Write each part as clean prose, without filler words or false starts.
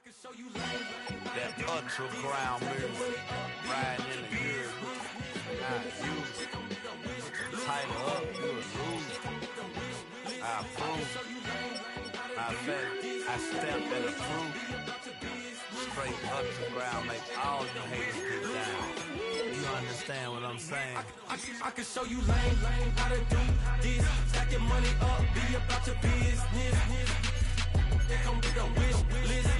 That ultra ground music, riding in the good. Now you tighten up, you a lose. I approve. Matter of fact, I stamped at a proof. Straight ultra ground, make all you haters get down. You understand what I'm saying? I can show you lame how to do this. Stack your money up, be about your business. They come with a wish list.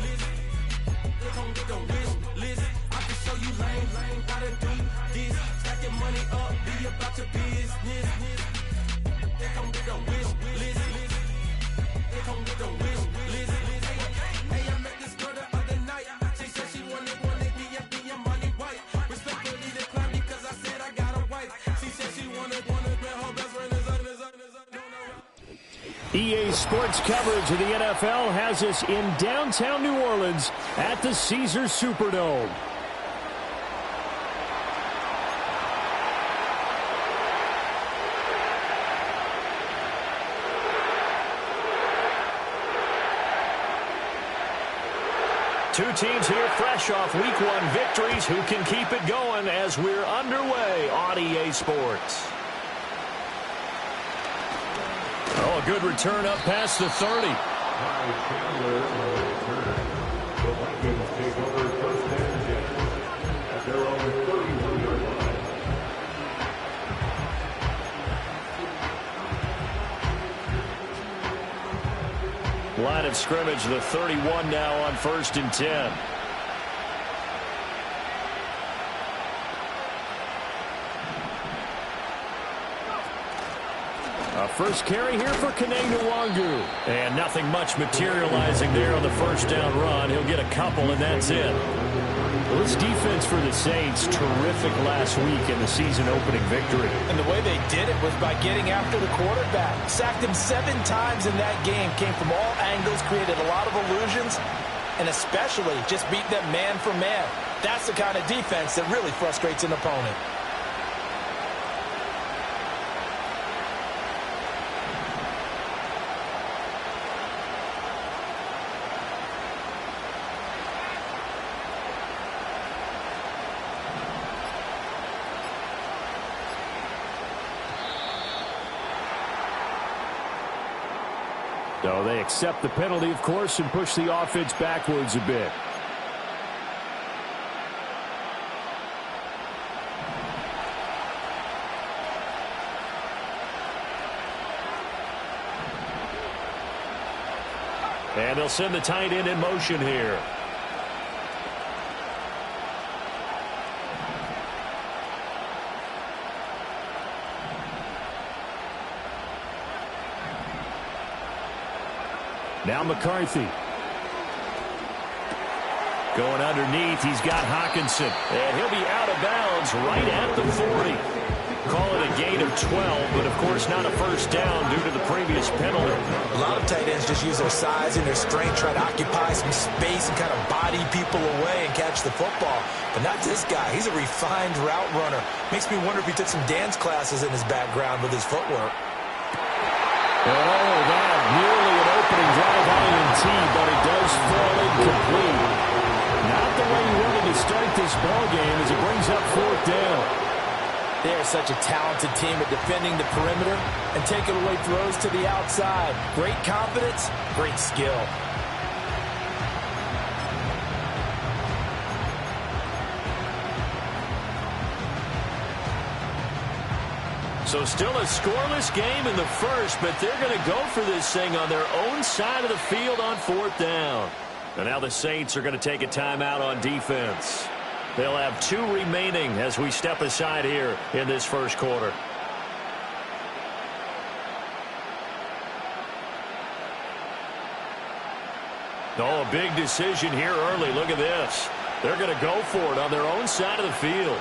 They come with a wish list. I can show you lame how to do this. Stack your money up, be about your business. They come with a wish list. They come with a wish list. Hey, I met this girl the other night. She said she wanted be a money white. Respectfully declined because I said I got a wife. She said she wanted her best friend is EA Sports coverage of the NFL has us in downtown New Orleans at the Caesars Superdome. Two teams here fresh off Week 1 victories. Who can keep it going as we're underway on EA Sports? Oh, a good return up past the 30. Line of scrimmage, the 31 now on 1st and 10. First carry here for Nwangwu. And nothing much materializing there on the first down run. He'll get a couple, and that's it. Well, this defense for the Saints, terrific last week in the season-opening victory. And the way they did it was by getting after the quarterback. Sacked him 7 times in that game. Came from all angles, created a lot of illusions, and especially just beat them man for man. That's the kind of defense that really frustrates an opponent. So they accept the penalty, of course, and push the offense backwards a bit. And they'll send the tight end in motion here. Now McCarthy. Going underneath, he's got Hawkinson. And he'll be out of bounds right at the 40. Call it a gain of 12, but of course not a first down due to the previous penalty. A lot of tight ends just use their size and their strength, try to occupy some space and kind of body people away and catch the football. But not this guy. He's a refined route runner. Makes me wonder if he took some dance classes in his background with his footwork. Oh, that nearly an opening drive INT, but it does fall incomplete. Not the way he wanted to start this ball game as it brings up 4th down. They are such a talented team at defending the perimeter and taking away throws to the outside. Great confidence, great skill. So still a scoreless game in the first, but they're going to go for this thing on their own side of the field on 4th down. And now the Saints are going to take a timeout on defense. They'll have 2 remaining as we step aside here in this first quarter. Oh, a big decision here early. Look at this. They're going to go for it on their own side of the field.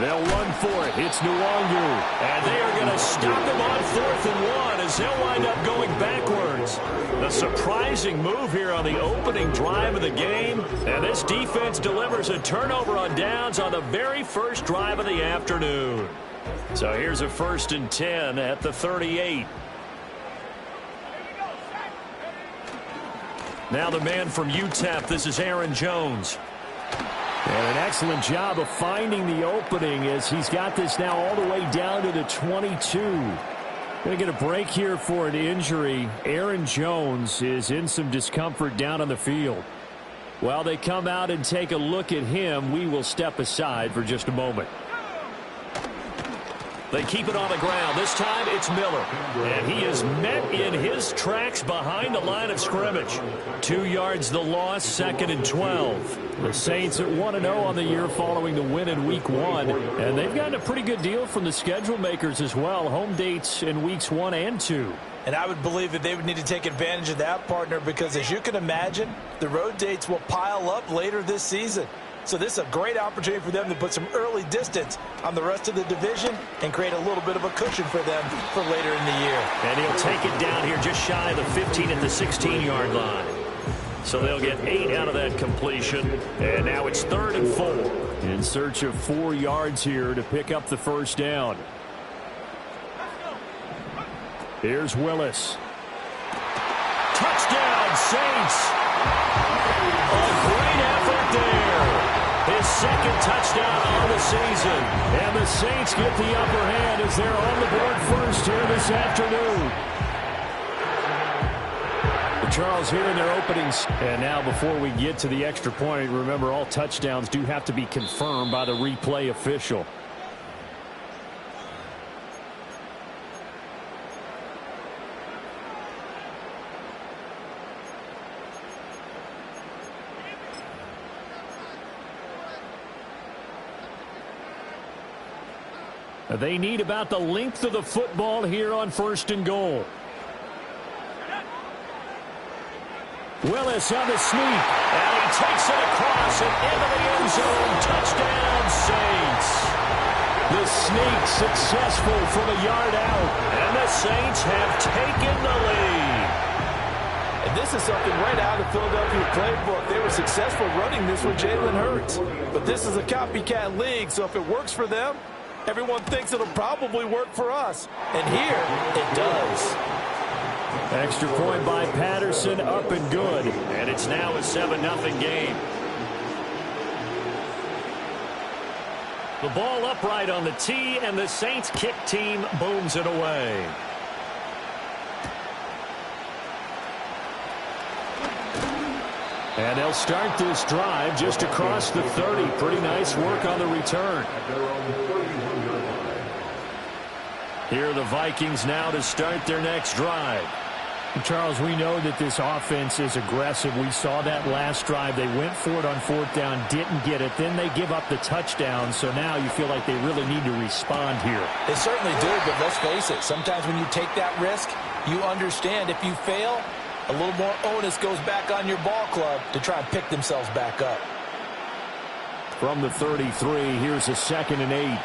They'll run for it. It's Nwangwu. And they are going to stop him on 4th and 1 as they'll wind up going backwards. A surprising move here on the opening drive of the game. And this defense delivers a turnover on downs on the very first drive of the afternoon. So here's a 1st and 10 at the 38. Now the man from UTEP, this is Aaron Jones. And an excellent job of finding the opening as he's got this now all the way down to the 22. Going to get a break here for an injury. Aaron Jones is in some discomfort down on the field. While they come out and take a look at him, we will step aside for just a moment. They keep it on the ground. This time it's Miller. And he is met in his tracks behind the line of scrimmage. 2 yards the loss, 2nd and 12. The Saints at 1-0 on the year following the win in Week 1. And they've gotten a pretty good deal from the schedule makers as well. Home dates in Weeks 1 and 2. And I would believe that they would need to take advantage of that, partner, because as you can imagine, the road dates will pile up later this season. So this is a great opportunity for them to put some early distance on the rest of the division and create a little bit of a cushion for them for later in the year. And he'll take it down here just shy of the 15 at the 16-yard line. So they'll get 8 out of that completion. And now it's 3rd and 4. In search of 4 yards here to pick up the first down. Here's Willis. Touchdown, Saints. A great effort there. His 2nd touchdown on the season. And the Saints get the upper hand as they're on the board first here this afternoon. Charles here in their openings. And now before we get to the extra point, remember all touchdowns do have to be confirmed by the replay official. They need about the length of the football here on 1st and goal. Willis on the sneak. And he takes it across and into the end zone. Touchdown, Saints. The sneak successful from a yard out. And the Saints have taken the lead. And this is something right out of the Philadelphia playbook. They were successful running this with Jalen Hurts. But this is a copycat league, so if it works for them, everyone thinks it'll probably work for us. And here, it does. Extra point by Patterson, up and good. And it's now a 7-0 game. The ball upright on the tee, and the Saints kick team booms it away. And they'll start this drive just across the 30. Pretty nice work on the return. Here are the Vikings now to start their next drive. Charles, we know that this offense is aggressive. We saw that last drive. They went for it on 4th down, didn't get it. Then they give up the touchdown. So now you feel like they really need to respond here. They certainly do, but let's face it. Sometimes when you take that risk, you understand if you fail, a little more onus goes back on your ball club to try and pick themselves back up. From the 33, here's a 2nd and 8.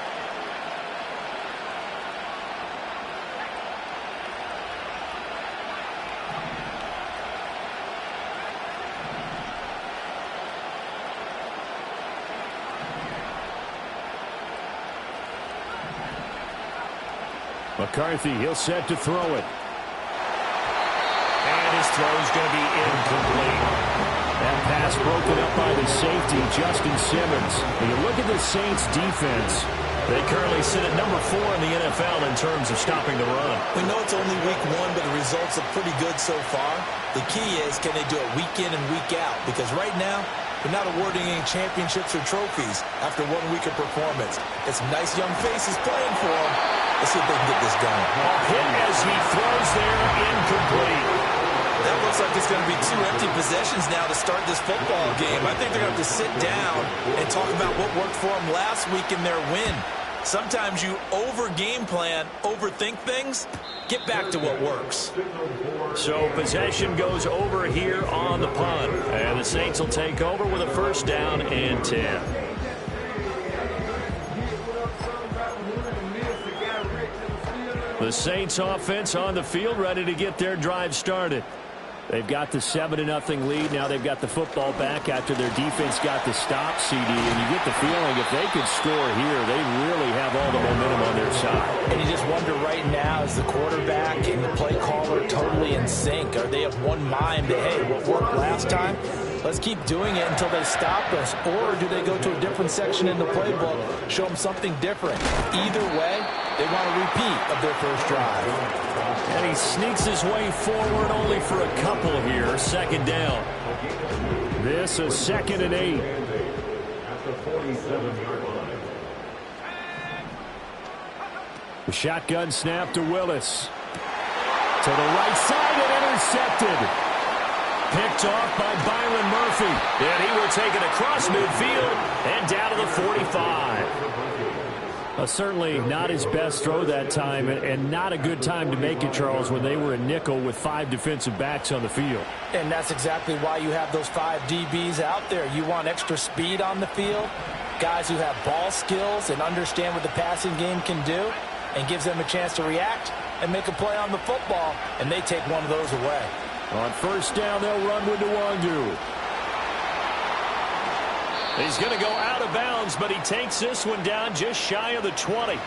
McCarthy, he'll set to throw it. And his throw is going to be incomplete. That pass broken up by the safety, Justin Simmons. When you look at the Saints' defense, they currently sit at number 4 in the NFL in terms of stopping the run. We know it's only week 1, but the results are pretty good so far. The key is, can they do it week in and week out? Because right now, they're not awarding any championships or trophies after 1 week of performance. It's nice young faces playing for them. Let's see if they can get this done. Hit as he throws there, incomplete. That looks like it's going to be 2 empty possessions now to start this football game. I think they're going to have to sit down and talk about what worked for them last week in their win. Sometimes you over-game plan, overthink things. Get back to what works. So possession goes over here on the punt. And the Saints will take over with a 1st down and 10. The Saints offense on the field ready to get their drive started. They've got the 7-0 lead. Now they've got the football back after their defense got the stop, CD. And you get the feeling if they could score here, they really have all the momentum on their side. And you just wonder right now, is the quarterback and the play caller totally in sync? Are they of one mind that, hey, what worked last time, let's keep doing it until they stop us? Or do they go to a different section in the playbook, show them something different? Either way, they want a repeat of their first drive. And he sneaks his way forward only for a couple here. Second down. This is 2nd and 8. At the 47-yard line. The shotgun snap to Willis. To the right side and intercepted. Picked off by Byron Murphy. And he will take it across midfield and down to the 45. Certainly not his best throw that time, and not a good time to make it, Charles, when they were in nickel with 5 defensive backs on the field. And that's exactly why you have those 5 DBs out there. You want extra speed on the field, guys who have ball skills and understand what the passing game can do, and gives them a chance to react and make a play on the football, and they take one of those away. On first down, they'll run with Nwangu. He's going to go out of bounds, but he takes this one down just shy of the 20.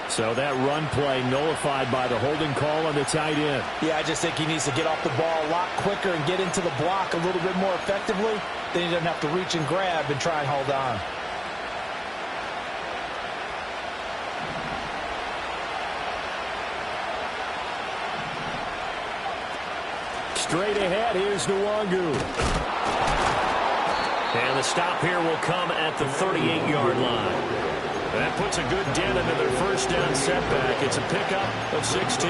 So that run play nullified by the holding call on the tight end. Yeah, I just think he needs to get off the ball a lot quicker and get into the block a little bit more effectively. Then he doesn't have to reach and grab and try and hold on. Straight ahead, here's Nwangu. And the stop here will come at the 38-yard line. That puts a good dent into their first down setback. It's a pickup of 16.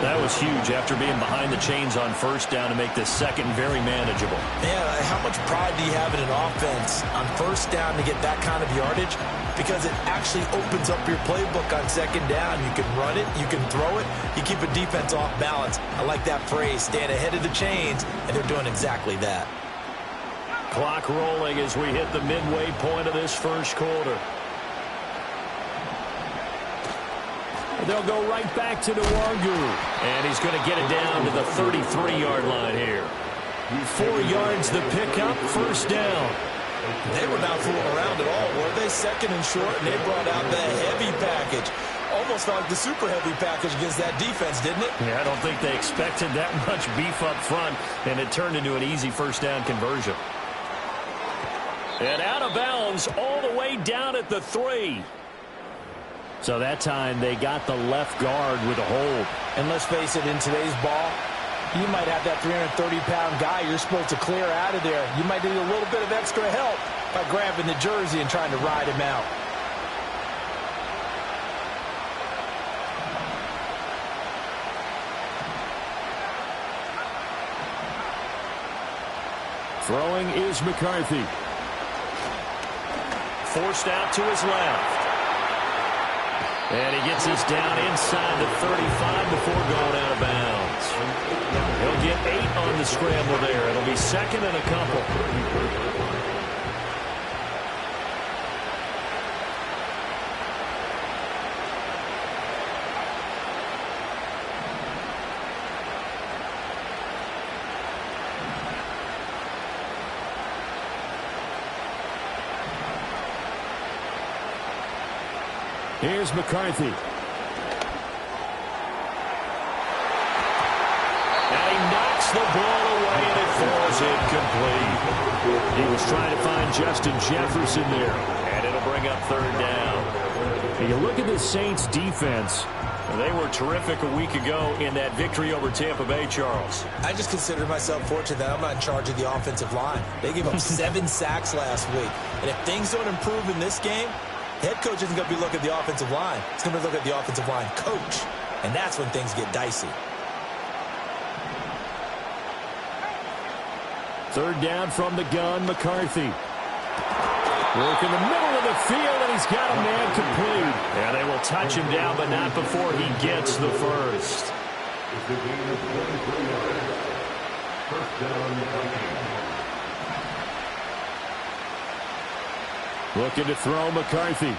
That was huge after being behind the chains on first down to make this second very manageable. Man, how much pride do you have in an offense on first down to get that kind of yardage? Because it actually opens up your playbook on second down. You can run it, you can throw it, you keep a defense off balance. I like that phrase, stand ahead of the chains, and they're doing exactly that. Clock rolling as we hit the midway point of this first quarter. They'll go right back to Nwangu. And he's going to get it down to the 33-yard line here. 4 yards the pickup, first down. They were not fooling around at all, were they? Second and short, and they brought out the heavy package. Almost like the super heavy package against that defense, didn't it? Yeah, I don't think they expected that much beef up front, and it turned into an easy first down conversion. And out of bounds all the way down at the 3. So that time they got the left guard with a hold. And let's face it, in today's ball, you might have that 330-pound guy you're supposed to clear out of there. You might need a little bit of extra help by grabbing the jersey and trying to ride him out. Throwing is McCarthy. Forced out to his left. And he gets this down inside the 35 before going out of bounds. He'll get 8 on the scramble there. It'll be second and a couple. Here's McCarthy. And he knocks the ball away, and it falls incomplete. He was trying to find Justin Jefferson there. And it'll bring up third down. You look at the Saints defense. They were terrific a week ago in that victory over Tampa Bay, Charles. I just consider myself fortunate that I'm not in charge of the offensive line. They gave up 7 sacks last week. And if things don't improve in this game, head coach isn't going to be looking at the offensive line. He's going to be looking at the offensive line coach. And that's when things get dicey. Third down from the gun, McCarthy. Work in the middle of the field, and he's got a man complete. And they will touch him down, but not before he gets the first. It's a gain of 23 yards. First down, Vikings. Looking to throw McCarthy.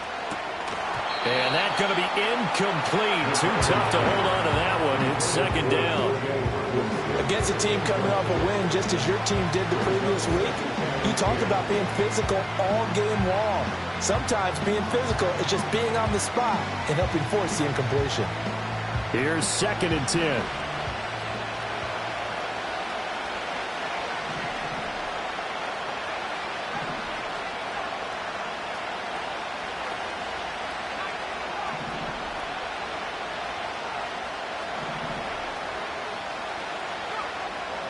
And that's going to be incomplete. Too tough to hold on to that one. It's second down. Against a team coming off a win, just as your team did the previous week, you talked about being physical all game long. Sometimes being physical is just being on the spot and helping force the incompletion. Here's 2nd and 10.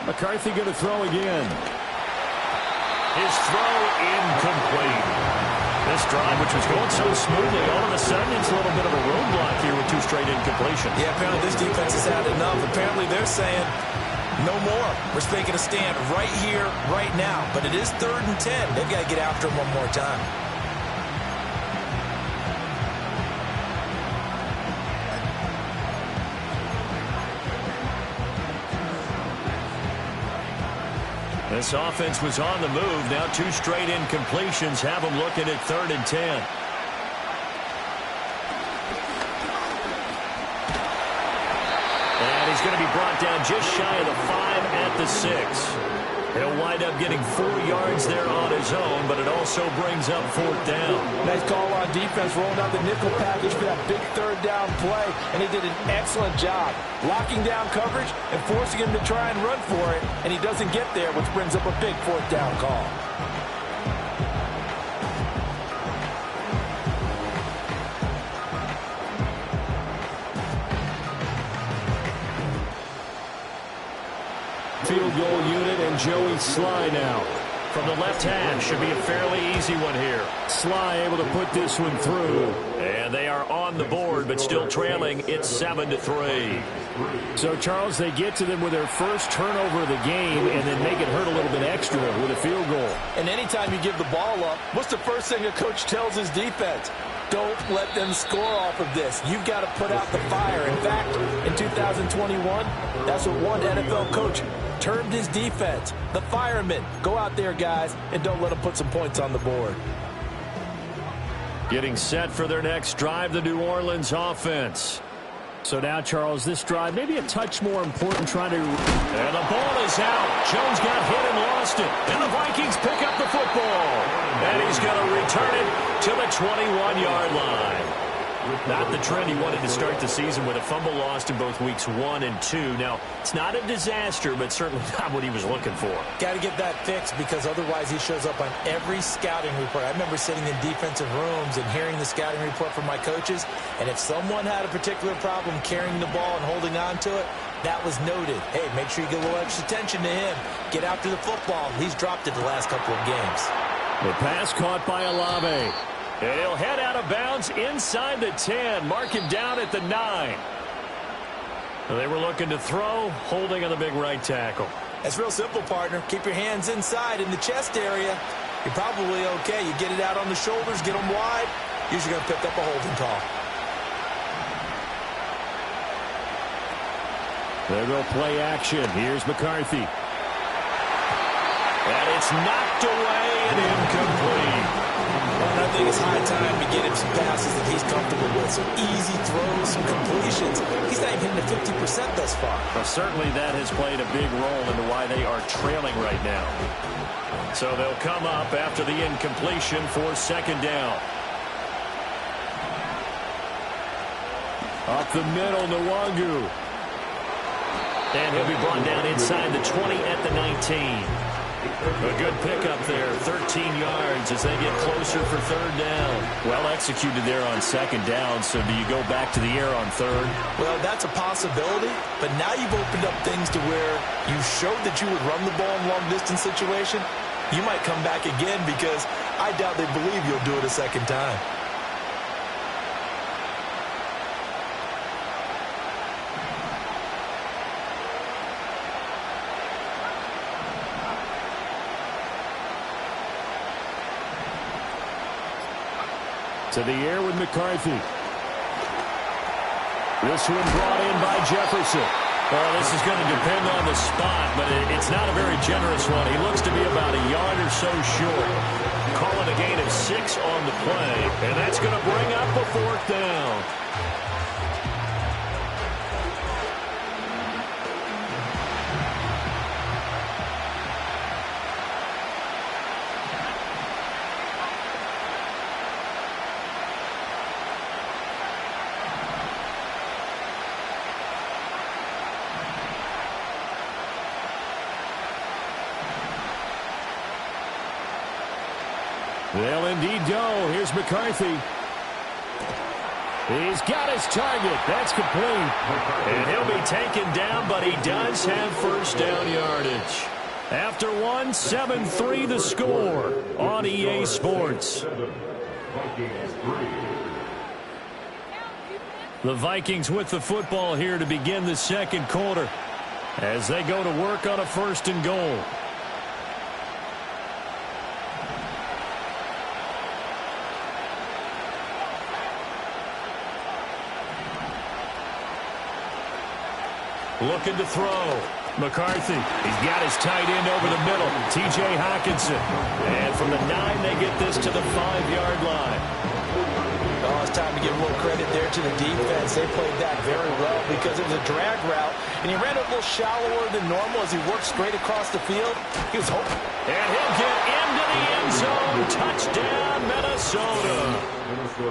McCarthy going to throw again. His throw incomplete. This drive, which was going so smoothly, all of a sudden it's a little bit of a roadblock here with 2 straight incompletions. Yeah, apparently this defense has had enough. Apparently they're saying, no more. We're making a stand right here, right now. But it is 3rd and 10. They've got to get after him one more time. This offense was on the move. Now 2 straight incompletions have them looking at 3rd and 10. And he's going to be brought down just shy of the 5 at the 6. He'll wind up getting 4 yards there on his own, but it also brings up 4th down. Nice call on defense, rolling out the nickel package for that big 3rd down play, and he did an excellent job locking down coverage and forcing him to try and run for it, and he doesn't get there, which brings up a big 4th down call. Field goal unit and Joey Sly now. From the left hash, should be a fairly easy one here. Sly able to put this one through. And they are on the board, but still trailing. It's 7-3. So, Charles, they get to them with their first turnover of the game and then make it hurt a little bit extra with a field goal. And anytime you give the ball up, what's the first thing a coach tells his defense? Don't let them score off of this. You've got to put out the fire. In fact, in 2021, that's what one NFL coach termed his defense, the firemen. Go out there, guys, and don't let them put some points on the board. Getting set for their next drive, the New Orleans offense. So now, Charles, this drive maybe a touch more important trying to... And the ball is out. Jones got hit and lost it. And the Vikings pick up the football. And he's going to return it to the 21-yard line. Not the trend he wanted to start the season with a fumble lost in both weeks 1 and 2. Now, it's not a disaster, but certainly not what he was looking for. Got to get that fixed because otherwise he shows up on every scouting report. I remember sitting in defensive rooms and hearing the scouting report from my coaches, and if someone had a particular problem carrying the ball and holding on to it, that was noted. Hey, make sure you get a little extra attention to him. Get after the football. He's dropped it the last couple of games. The pass caught by Olave. And he'll head out of bounds inside the 10. Mark him down at the 9. They were looking to throw, holding on the big right tackle. That's real simple, partner. Keep your hands inside in the chest area. You're probably okay. You get it out on the shoulders, get them wide. Usually going to pick up a holding call. There go play action. Here's McCarthy. And it's knocked away and incomplete. And I think it's high time to get him some passes that he's comfortable with. Some easy throws, some completions. He's not even hitting the 50% thus far. Well, certainly that has played a big role into why they are trailing right now. So they'll come up after the incompletion for 2nd down. Up the middle, Nwangu. And he'll be brought down inside the 20 at the 19. A good pickup there, 13 yards as they get closer for 3rd down. Well executed there on 2nd down, so do you go back to the air on 3rd? Well, that's a possibility, but now you've opened up things to where you showed that you would run the ball in long-distance situation. You might come back again because I doubt they believe you'll do it a 2nd time. To the air with McCarthy. This one brought in by Jefferson. Well, this is going to depend on the spot, but it's not a very generous one. He looks to be about a yard or so short. Calling a gain of 6 on the play, and that's going to bring up a 4th down. They'll indeed go. Here's McCarthy. He's got his target. That's complete. And he'll be taken down, but he does have first down yardage. After one, 7-3 the score on EA Sports. The Vikings with the football here to begin the second quarter as they go to work on a 1st and goal. Looking to throw. McCarthy. He's got his tight end over the middle. T.J. Hockenson. And from the 9, they get this to the 5-yard line. Oh, it's time to give a little credit there to the defense. They played that very well because it was a drag route, and he ran a little shallower than normal as he worked straight across the field. He was hoping. And he'll get into the end zone. Touchdown, Minnesota.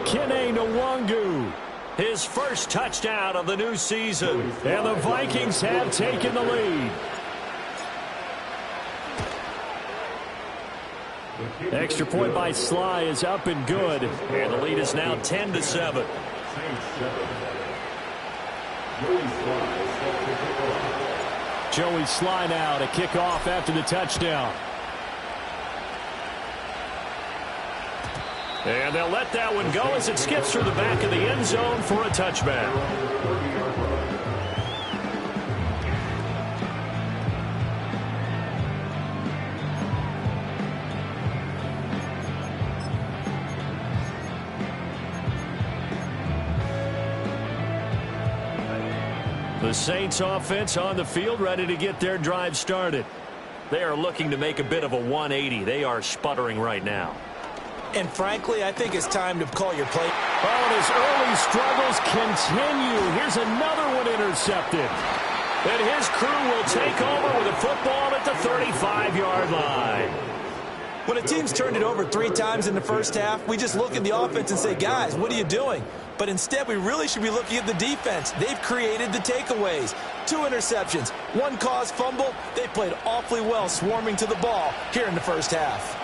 Kene Nwangu. His first touchdown of the new season. And the Vikings have taken the lead. Extra point by Sly is up and good. And the lead is now 10-7. Joey Sly now to kick off after the touchdown. And they'll let that one go as it skips through the back of the end zone for a touchback. The Saints offense on the field ready to get their drive started. They are looking to make a bit of a 180. They are sputtering right now. And frankly, I think it's time to call your play. Oh, and his early struggles continue. Here's another one intercepted. And his crew will take over with a football at the 35-yard line. When a team's turned it over 3 times in the first half, we just look at the offense and say, guys, what are you doing? But instead, we really should be looking at the defense. They've created the takeaways. 2 interceptions, 1 caused fumble. They played awfully well swarming to the ball here in the first half.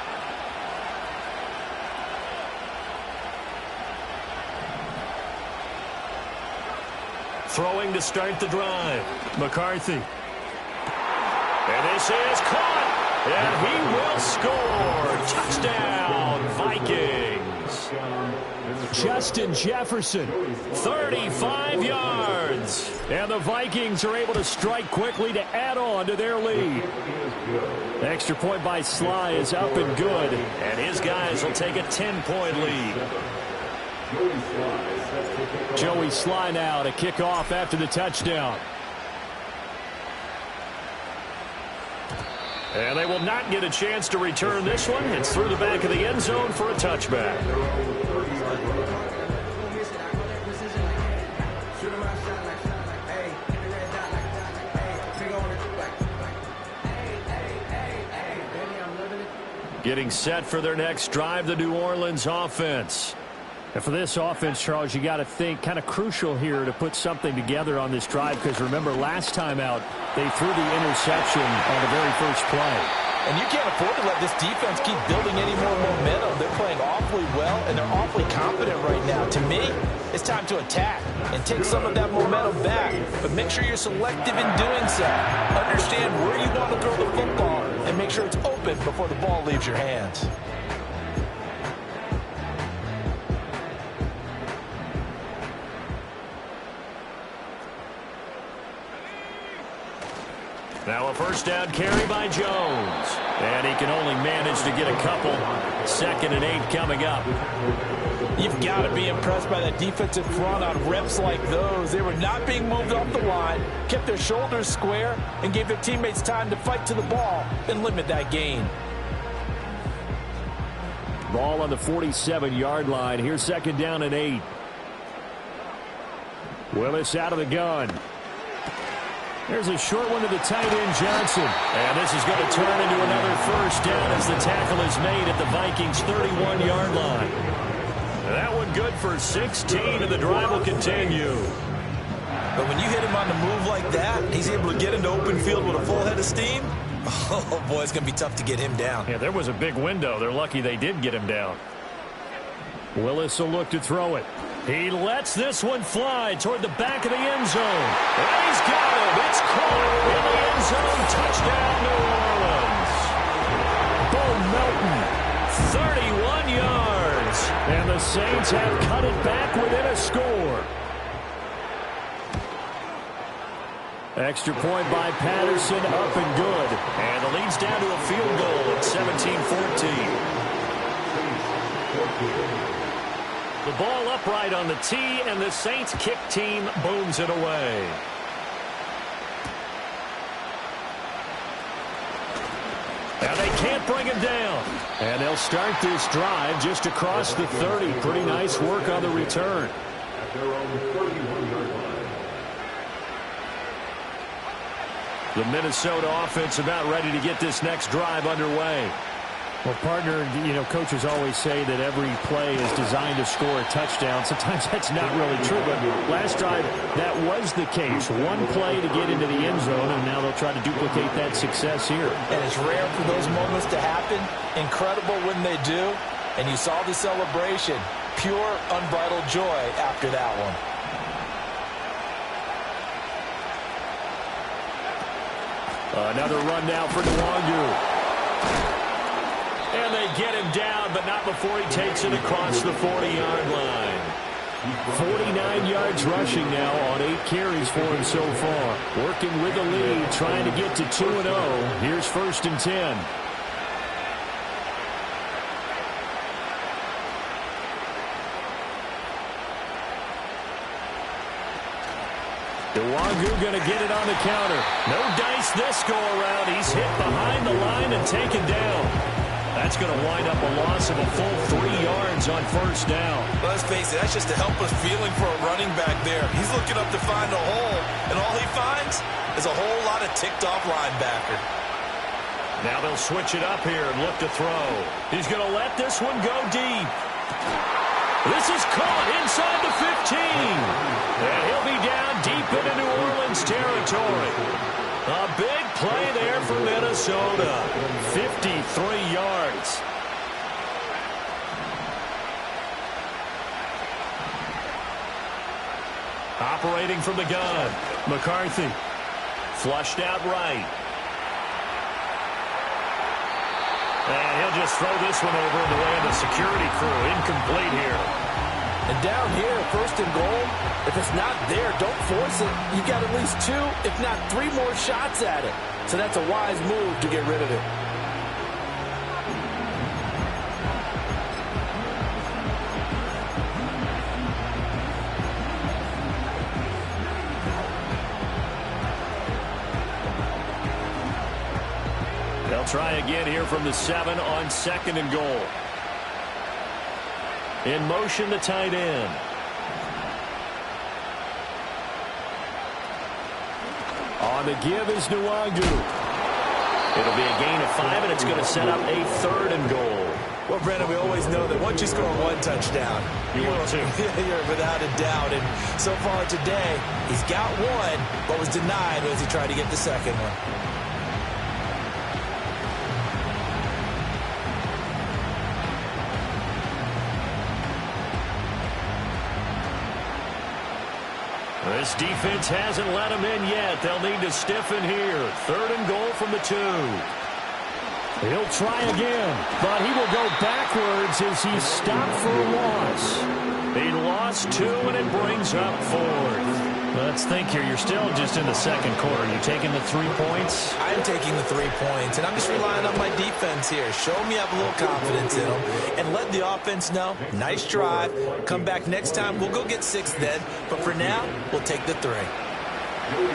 Throwing to start the drive. McCarthy. And this is caught. And he will score. Touchdown, Vikings. Justin Jefferson, 35 yards. And the Vikings are able to strike quickly to add on to their lead. Extra point by Sly is up and good. And his guys will take a 10-point lead. Joey Sly now to kick off after the touchdown. And they will not get a chance to return this one. It's through the back of the end zone for a touchback. Getting set for their next drive, the New Orleans offense. And for this offense, Charles, you got to think kind of crucial here to put something together on this drive because remember last time out they threw the interception on the very first play. And you can't afford to let this defense keep building any more momentum. They're playing awfully well, and they're awfully confident right now. To me, it's time to attack and take some of that momentum back. But make sure you're selective in doing so. Understand where you want to throw the football and make sure it's open before the ball leaves your hands. Now a first down carry by Jones. And he can only manage to get a couple. 2nd and 8 coming up. You've got to be impressed by that defensive front on reps like those. They were not being moved off the line, kept their shoulders square, and gave their teammates time to fight to the ball and limit that gain. Ball on the 47-yard line. Here's 2nd down and 8. Willis out of the gun. There's a short one to the tight end, Johnson. And this is going to turn into another first down as the tackle is made at the Vikings' 31-yard line. That one good for 16, and the drive will continue. But when you hit him on the move like that, he's able to get into open field with a full head of steam. Oh, boy, it's going to be tough to get him down. Yeah, there was a big window. They're lucky they did get him down. Willis will look to throw it. He lets this one fly toward the back of the end zone. And he's got him. It's caught in the end zone. Touchdown, New Orleans. Bo Melton, 31 yards. And the Saints have cut it back within a score. Extra point by Patterson, up and good. And the lead's down to a field goal at 17-14. The ball upright on the tee, and the Saints kick team booms it away. And they can't bring him down. And they'll start this drive just across the 30. Pretty nice work on the return. At their own 31-yard line. The Minnesota offense about ready to get this next drive underway. Well, partner, you know, coaches always say that every play is designed to score a touchdown. Sometimes that's not really true, but last drive, that was the case. One play to get into the end zone, and now they'll try to duplicate that success here. And it's rare for those moments to happen. Incredible when they do. And you saw the celebration. Pure, unbridled joy after that one. Another run now for Nwangu. And they get him down, but not before he takes it across the 40-yard line. 49 yards rushing now on 8 carries for him so far. Working with the lead, trying to get to 2-0. Here's 1st and 10. Nwangu going to get it on the counter. No dice this go around. He's hit behind the line and taken down. That's going to wind up a loss of a full 3 yards on 1st down. Let's face it, that's just a helpless feeling for a running back there. He's looking up to find a hole, and all he finds is a whole lot of ticked-off linebacker. Now they'll switch it up here and look to throw. He's going to let this one go deep. This is caught inside the 15. And he'll be down deep into New Orleans territory. A big play there for Minnesota. 53 yards. Operating from the gun. McCarthy. Flushed out right. And he'll just throw this one over in the way of the security crew. Incomplete here. And down here, 1st and goal, if it's not there, don't force it. You've got at least 2, if not 3 more shots at it. So that's a wise move to get rid of it. They'll try again here from the 7 on 2nd and goal. In motion, the tight end. On the give is Nwangu. It'll be a gain of 5, and it's going to set up a 3rd and goal. Well, Brandon, we always know that once you score 1 touchdown, You want 2. You're without a doubt. And so far today, he's got 1, but was denied as he tried to get the 2nd one. This defense hasn't let him in yet. They'll need to stiffen here. 3rd and goal from the 2. He'll try again, but he will go backwards as he's stopped for a loss. He lost 2, and it brings up 4th. Let's think here. You're still just in the 2nd quarter. You taking the 3 points? I'm taking the 3 points, and I'm just relying on my defense here. Show me I have a little confidence in them, and let the offense know, nice drive. Come back next time. We'll go get 6 then, but for now, we'll take the 3.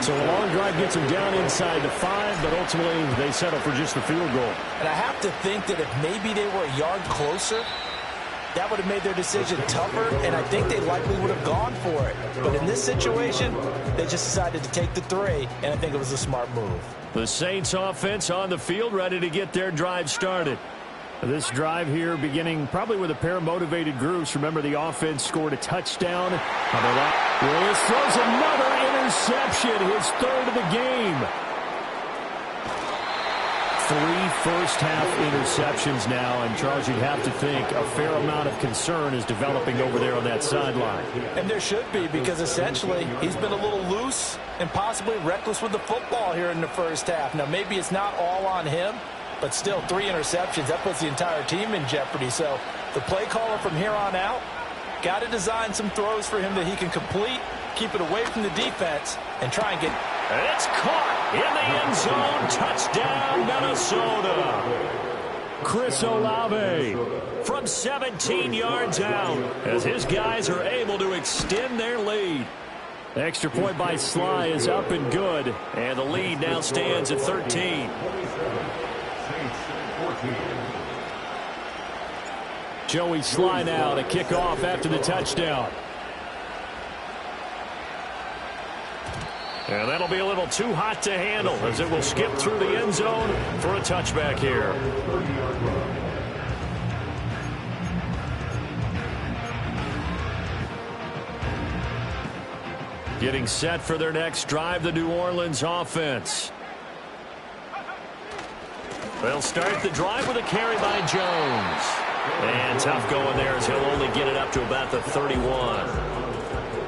So a long drive gets them down inside the 5, but ultimately they settle for just the field goal. And I have to think that if maybe they were a yard closer, that would have made their decision tougher, and I think they likely would have gone for it. But in this situation, they just decided to take the 3, and I think it was a smart move. The Saints offense on the field, ready to get their drive started. This drive here beginning probably with a pair of motivated groups. Remember, the offense scored a touchdown. How about that? Willis throws another interception, his 3rd of the game. first half interceptions now, and Charles, you'd have to think a fair amount of concern is developing over there on that sideline. And there should be, because essentially he's been a little loose and possibly reckless with the football here in the first half. Now, maybe it's not all on him, but still 3 interceptions. That puts the entire team in jeopardy. So the play caller from here on out got to design some throws for him that he can complete, keep it away from the defense, and try and get... It's caught in the end zone. Touchdown, Minnesota. Chris Olave From 17 yards out, as his guys are able to extend their lead. Extra point by Sly is up and good. And the lead now stands at 13. Joey Sly now to kick off after the touchdown. And that'll be a little too hot to handle as it will skip through the end zone for a touchback here. Getting set for their next drive, the New Orleans offense. They'll start the drive with a carry by Jones. And tough going there as he'll only get it up to about the 31.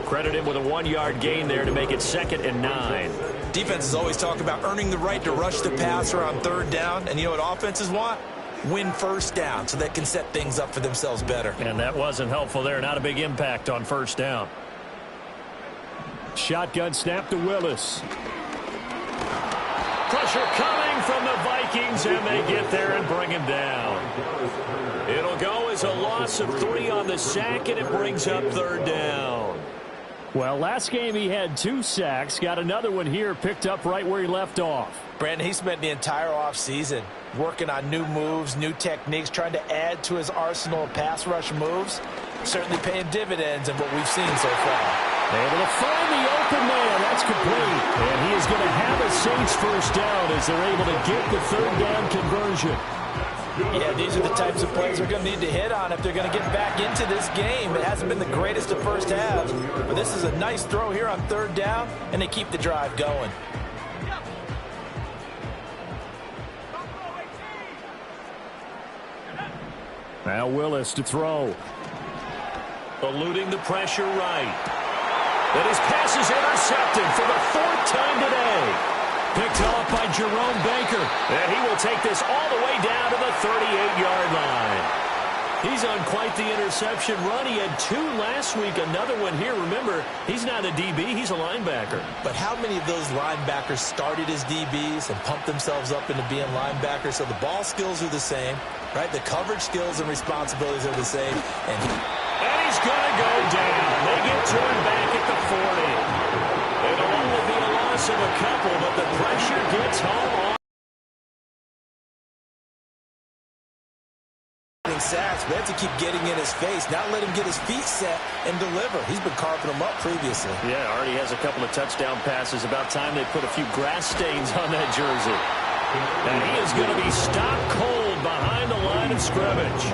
Credit him with a 1-yard gain there to make it 2nd and 9. Defenses always talk about earning the right to rush the passer on 3rd down. And you know what offenses want? Win 1st down so they can set things up for themselves better. And that wasn't helpful there. Not a big impact on 1st down. Shotgun snap to Willis. Pressure coming from the Vikings, and they get there and bring him down. It'll go as a loss of 3 on the sack, and it brings up 3rd down. Well, last game he had 2 sacks. Got another one here, picked up right where he left off. Brandon, he spent the entire offseason working on new moves, new techniques, trying to add to his arsenal of pass rush moves. Certainly paying dividends in what we've seen so far. Able to find the open man. That's complete. And he is going to have a Saints 1st down as they're able to get the 3rd down conversion. Yeah, these are the types of plays they're going to need to hit on if they're going to get back into this game. It hasn't been the greatest of first halves, but this is a nice throw here on 3rd down, and they keep the drive going. Now Willis to throw. Eluding the pressure right. And his pass is intercepted for the 4th time today. Picked off by Jerome Baker. And he will take this all the way down to the 38-yard line. He's on quite the interception run. He had 2 last week, another one here. Remember, he's not a DB, he's a linebacker. But how many of those linebackers started as DBs and pumped themselves up into being linebackers? So the ball skills are the same, right? The coverage skills and responsibilities are the same. And he's going to go down. They get turned back at the 40. It'll only be a loss of a couple, but the pressure gets home on. Sacks, but they have to keep getting in his face, not let him get his feet set and deliver. He's been carving them up previously. Yeah, already has a couple of touchdown passes. About time they put a few grass stains on that jersey. And he is going to be stopped cold behind the line of scrimmage.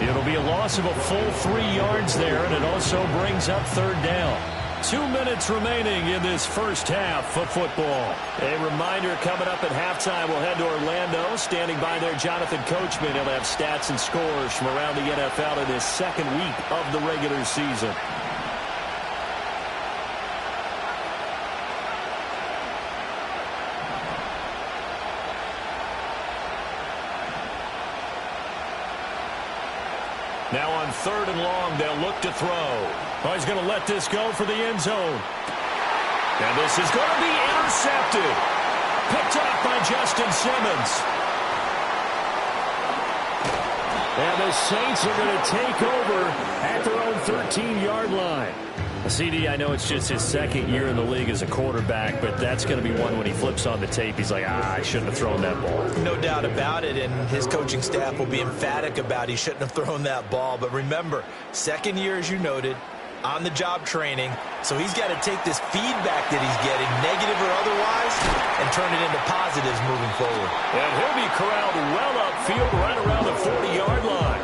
It'll be a loss of a full 3 yards there, and it also brings up 3rd down. 2 minutes remaining in this first half of football. A reminder coming up at halftime, we'll head to Orlando. Standing by there, Jonathan Coachman. He'll have stats and scores from around the NFL in this 2nd week of the regular season. Now on 3rd and long, they'll look to throw. Oh, he's going to let this go for the end zone. And this is going to be intercepted. Picked off by Justin Simmons. And the Saints are going to take over at their own 13-yard line. CD, I know it's just his 2nd year in the league as a quarterback, but that's going to be one when he flips on the tape. He's like, I shouldn't have thrown that ball. No doubt about it, and his coaching staff will be emphatic about he shouldn't have thrown that ball. But remember, 2nd year, as you noted, on-the-job training, so he's got to take this feedback that he's getting, negative or otherwise, and turn it into positives moving forward. And he'll be corralled well upfield right around the 40-yard line.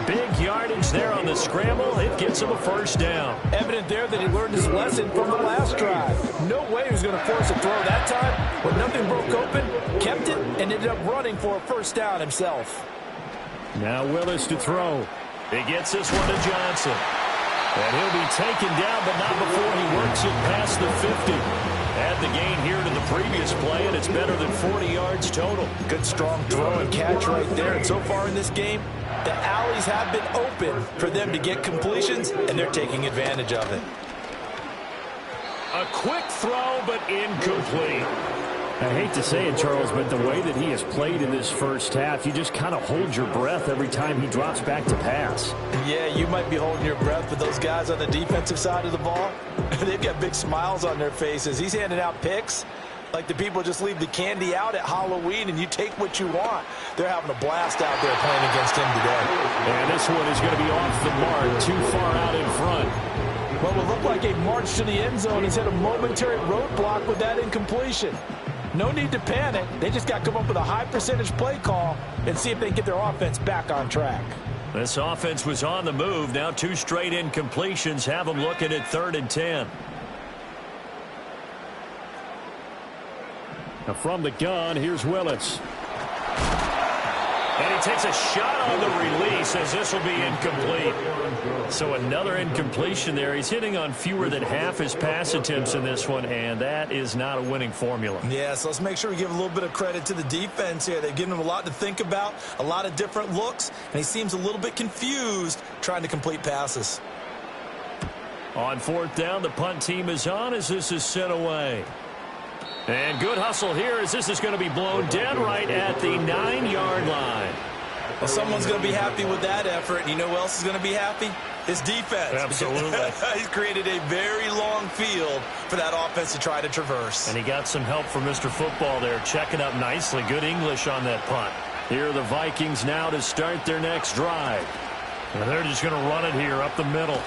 Big yardage there on the scramble. It gets him a 1st down. Evident there that he learned his lesson from the last drive. No way he was going to force a throw that time. When nothing broke open, kept it, and ended up running for a first down himself. Now Willis to throw. He gets this one to Johnson. And he'll be taken down, but not before he works it past the 50. Add the gain here to the previous play, and it's better than 40 yards total. Good strong throw and catch right there. And so far in this game, the alleys have been open for them to get completions, and they're taking advantage of it. A quick throw, but incomplete. I hate to say it, Charles, but the way that he has played in this first half, you just kind of hold your breath every time he drops back to pass. Yeah, you might be holding your breath, but those guys on the defensive side of the ball, they've got big smiles on their faces. He's handing out picks like the people just leave the candy out at Halloween and you take what you want. They're having a blast out there playing against him today. And this one is going to be off the mark, too far out in front. What will look like a march to the end zone has hit a momentary roadblock with that incompletion. No need to panic. They just got to come up with a high percentage play call and see if they can get their offense back on track. This offense was on the move. Now 2 straight incompletions have them looking at 3rd and 10. Now from the gun, here's Willis. And he takes a shot on the release as this will be incomplete. So another incompletion there. He's hitting on fewer than half his pass attempts in this one, and that is not a winning formula. Yeah, so let's make sure we give a little bit of credit to the defense here. They've given him a lot to think about, a lot of different looks, and he seems a little bit confused trying to complete passes. On 4th down, the punt team is on as this is sent away. And good hustle here as this is going to be blown dead right at the 9-yard line. Well, someone's going to be happy with that effort. And you know who else is going to be happy? His defense. Absolutely. He's created a very long field for that offense to try to traverse. And he got some help from Mr. Football there, checking up nicely. Good English on that punt. Here are the Vikings now to start their next drive. And they're just going to run it here up the middle.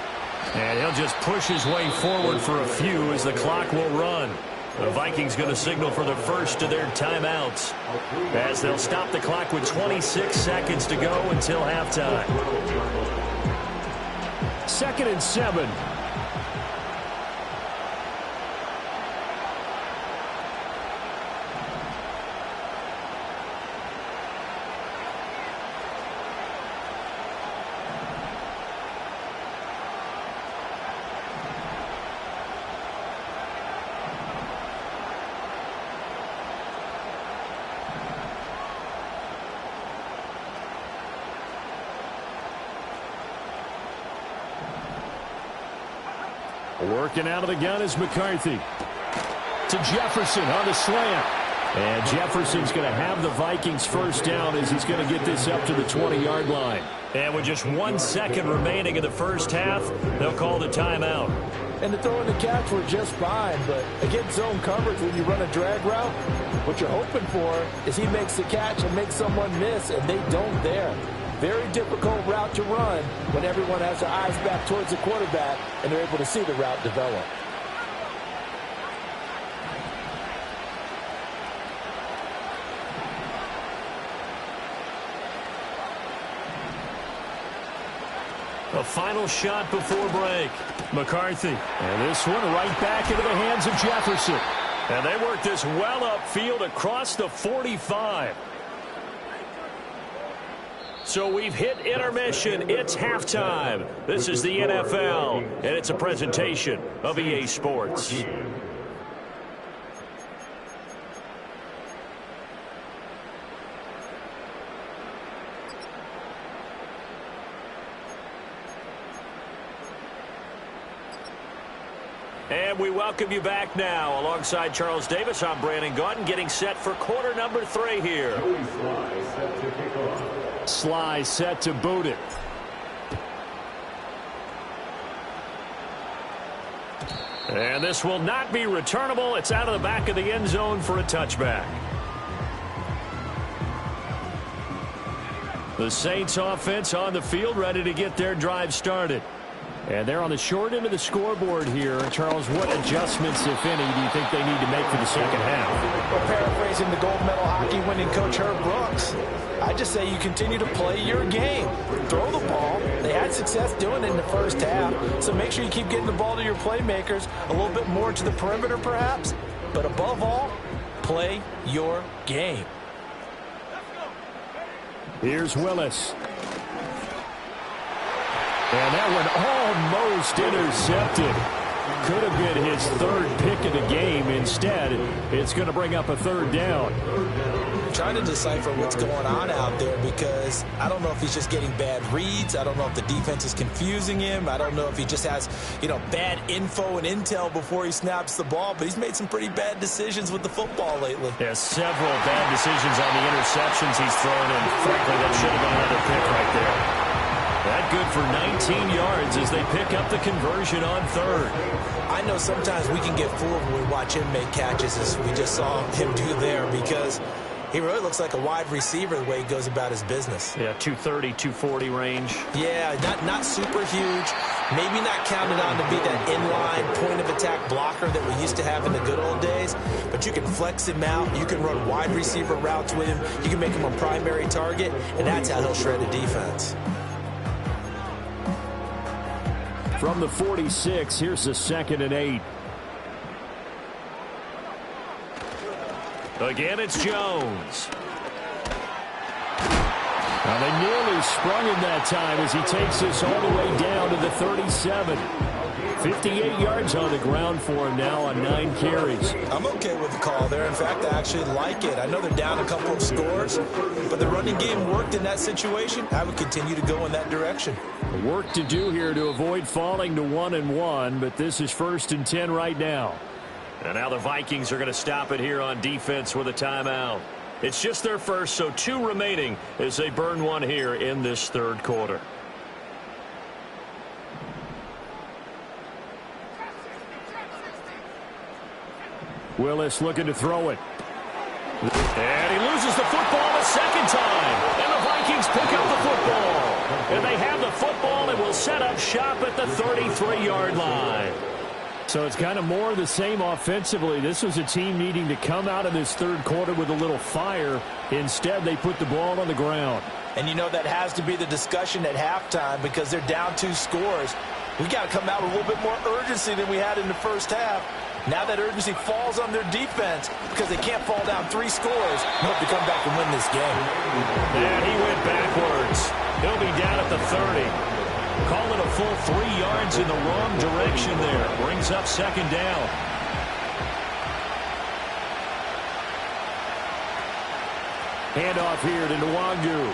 And he'll just push his way forward for a few as the clock will run. The Vikings going to signal for the first of their timeouts as they'll stop the clock with 26 seconds to go until halftime. 2nd and 7. Working out of the gun is McCarthy. To Jefferson on the slant. And Jefferson's going to have the Vikings first down as he's going to get this up to the 20-yard line. And with just 1 second remaining in the first half, they'll call the timeout. And the throw and the catch were just fine, but against zone coverage when you run a drag route, what you're hoping for is he makes the catch and makes someone miss, and they don't there. Very difficult route to run when everyone has their eyes back towards the quarterback and they're able to see the route develop. A final shot before break. McCarthy. And this one right back into the hands of Jefferson. And they work this well upfield across the 45. So we've hit intermission. It's halftime. This is the NFL, and it's a presentation of EA Sports. And we welcome you back now. Alongside Charles Davis, I'm Brandon Gaudin, getting set for quarter number 3 here. Sly set to boot it. And this will not be returnable. It's out of the back of the end zone for a touchback. The Saints offense on the field, ready to get their drive started. And they're on the short end of the scoreboard here. Charles, what adjustments, if any, do you think they need to make for the second half? Well, paraphrasing the gold medal hockey winning coach Herb Brooks, I just say you continue to play your game. Throw the ball. They had success doing it in the first half, so make sure you keep getting the ball to your playmakers, a little bit more to the perimeter perhaps, but above all, play your game. Here's Willis. And that one almost intercepted. Could have been his third pick of the game. Instead, it's going to bring up a third down. I'm trying to decipher what's going on out there because I don't know if he's just getting bad reads. I don't know if the defense is confusing him. I don't know if he just has, bad info and intel before he snaps the ball. But he's made some pretty bad decisions with the football lately. Yeah, several bad decisions on the interceptions he's thrown, and frankly, that should have been another pick right there. That good for 19 yards as they pick up the conversion on third. I know sometimes we can get fooled when we watch him make catches, as we just saw him do there, because he really looks like a wide receiver the way he goes about his business. Yeah, 230, 240 range. Yeah, not super huge. Maybe not counted on to be that inline point-of-attack blocker that we used to have in the good old days, but you can flex him out. You can run wide receiver routes with him. You can make him a primary target, and that's how he'll shred a defense. From the 46, here's the 2nd and 8. Again, it's Jones. Now they nearly sprung him that time as he takes this all the way down to the 37. 58 yards on the ground for him now on 9 carries. I'm okay with the call there. In fact, I actually like it. I know they're down a couple of scores, but the running game worked in that situation. I would continue to go in that direction. Work to do here to avoid falling to 1-1, but this is 1st and 10 right now. And now the Vikings are going to stop it here on defense with a timeout. It's just their first, so 2 remaining as they burn one here in this third quarter. Willis looking to throw it. And he loses the football a second time. And the Vikings pick up the football. And they have the football and will set up shop at the 33-yard line. So it's kind of more of the same offensively. This was a team needing to come out of this third quarter with a little fire. Instead, they put the ball on the ground. And that has to be the discussion at halftime because they're down 2 scores. We got to come out with a little bit more urgency than we had in the first half. Now that urgency falls on their defense because they can't fall down 3 scores and hope to come back and win this game. And he went backwards. He'll be down at the 30. Call it a full 3 yards in the wrong direction there. Brings up 2nd down. Handoff here to Nwangu.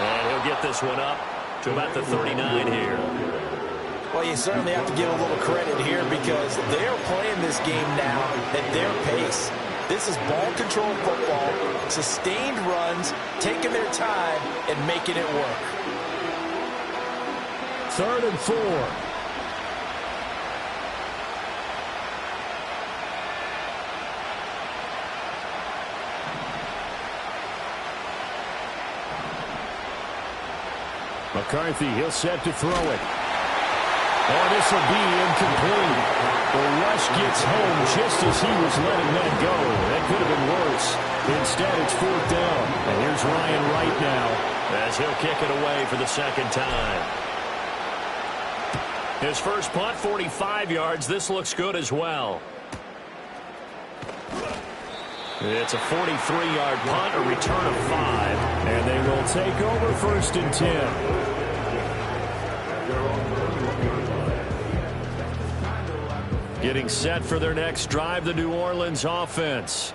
And he'll get this one up to about the 39 here. Well, you certainly have to give a little credit here because they're playing this game now at their pace. This is ball control football, sustained runs, taking their time, and making it work. 3rd and 4. McCarthy, he'll set to throw it. Oh, this will be incomplete. The rush gets home just as he was letting that go. That could have been worse. Instead, it's 4th down. And here's Ryan Wright now as he'll kick it away for the 2nd time. His first punt, 45 yards. This looks good as well. It's a 43-yard punt, a return of 5. And they will take over 1st and 10. Getting set for their next drive, the New Orleans offense.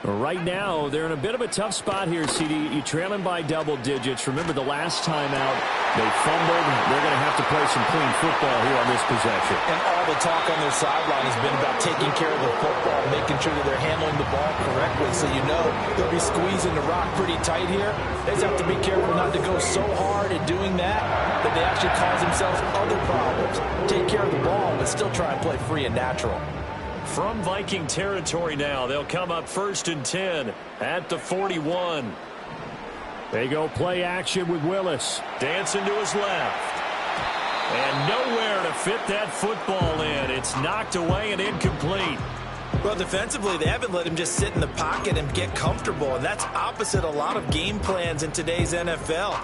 Right now, they're in a bit of a tough spot here, CD. You're trailing by double digits. Remember the last time out, they fumbled. They're going to have to play some clean football here on this possession. And all the talk on their sideline has been about taking care of the football, making sure that they're handling the ball correctly. So they'll be squeezing the rock pretty tight here. They just have to be careful not to go so hard in doing that they actually cause themselves other problems. Take care of the ball, but still try and play free and natural. From Viking territory now, they'll come up 1st and 10 at the 41. They go play action with Willis. Dancing to his left. And nowhere to fit that football in. It's knocked away and incomplete. Well, defensively, they haven't let him just sit in the pocket and get comfortable, and that's opposite a lot of game plans in today's NFL.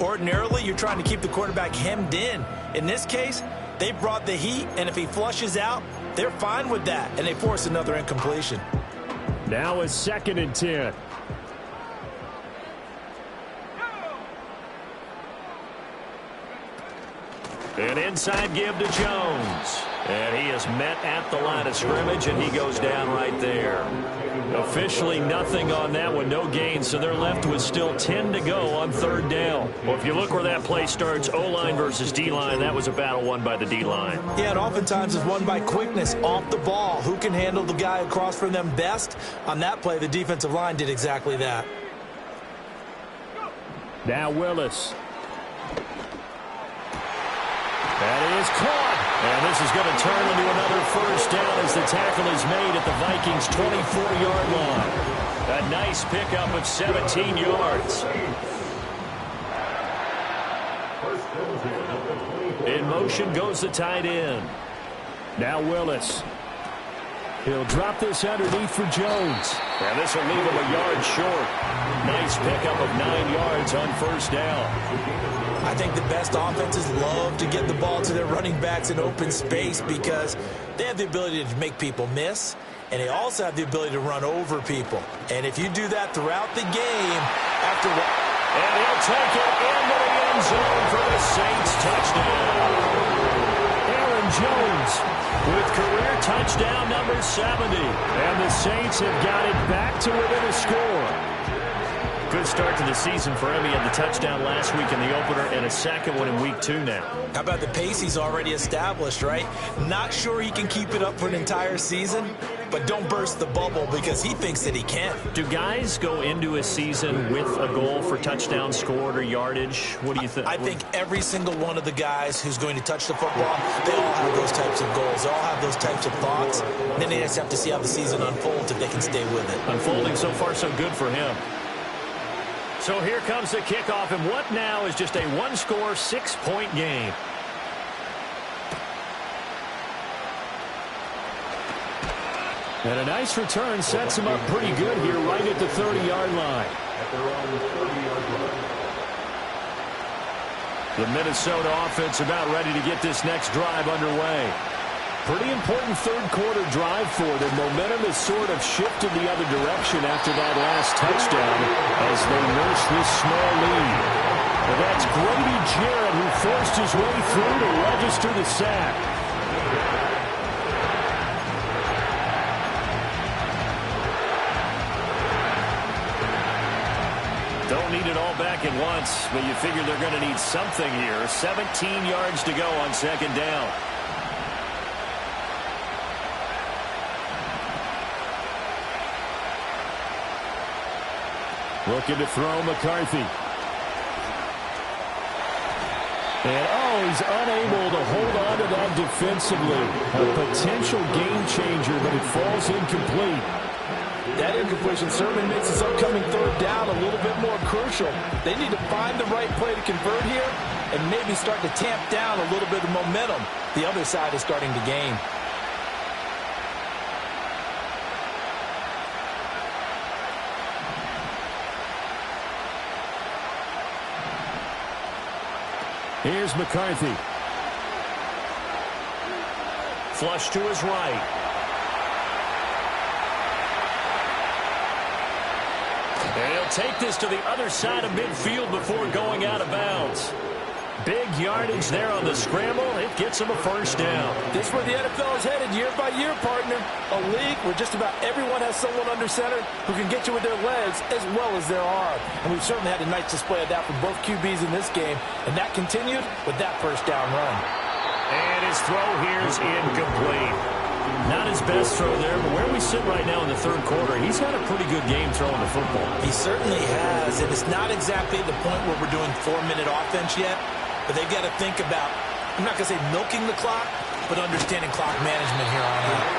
Ordinarily, you're trying to keep the quarterback hemmed in. In this case, they brought the heat, and if he flushes out, they're fine with that, and they force another incompletion. Now it's 2nd and 10. An inside give to Jones. And he is met at the line of scrimmage, and he goes down right there. Officially nothing on that one, no gain, so they're left with still 10 to go on third down. Well, if you look where that play starts, O-line versus D-line, that was a battle won by the D-line. Yeah, and oftentimes it's won by quickness off the ball. Who can handle the guy across from them best? On that play, the defensive line did exactly that. Now Willis. That is caught. And this is going to turn into another first down as the tackle is made at the Vikings' 24-yard line. A nice pickup of 17 yards. In motion goes the tight end. Now Willis. He'll drop this underneath for Jones. And this will leave him a yard short. Nice pickup of 9 yards on first down. I think the best offenses love to get the ball to their running backs in open space because they have the ability to make people miss, and they also have the ability to run over people. And if you do that throughout the game, after what... And he'll take it into the end zone for the Saints touchdown. Aaron Jones with career touchdown number 70. And the Saints have got it back to within a score. Good start to the season for him. He had the touchdown last week in the opener and a second one in week 2 now. How about the pace he's already established, right? Not sure he can keep it up for an entire season, but don't burst the bubble because he thinks that he can. Do guys go into a season with a goal for touchdown scored or yardage? What do you think? I think every single one of the guys who's going to touch the football, they all have those types of goals. They all have those types of thoughts. And then they just have to see how the season unfolds if they can stay with it. Unfolding so far so good for him. So here comes the kickoff, and what now is just a one-score, 6-point game. And a nice return sets him up pretty good here right at the 30-yard line. The Minnesota offense about ready to get this next drive underway. Pretty important third-quarter drive for them. Momentum has sort of shifted the other direction after that last touchdown as they nurse this small lead. And that's Grady Jarrett who forced his way through to register the sack. Don't need it all back at once, but you figure they're going to need something here. 17 yards to go on second down. Looking to throw McCarthy. And, he's unable to hold on to that defensively. A potential game changer, but it falls incomplete. That incompletion certainly makes this upcoming third down a little bit more crucial. They need to find the right play to convert here and maybe start to tamp down a little bit of momentum. The other side is starting to gain. Here's McCarthy. Flush to his right. And he'll take this to the other side of midfield before going out of bounds. Big yardage there on the scramble. It gets him a first down. This is where the NFL is headed year by year, partner. A league where just about everyone has someone under center who can get you with their legs as well as their arm. And we've certainly had a nice display of that from both QBs in this game. And that continued with that first down run. And his throw here is incomplete. Not his best throw there, but where we sit right now in the third quarter, he's had a pretty good game throwing the football. He certainly has. And it's not exactly the point where we're doing 4-minute offense yet. But they've got to think about, I'm not going to say milking the clock, but understanding clock management here on out.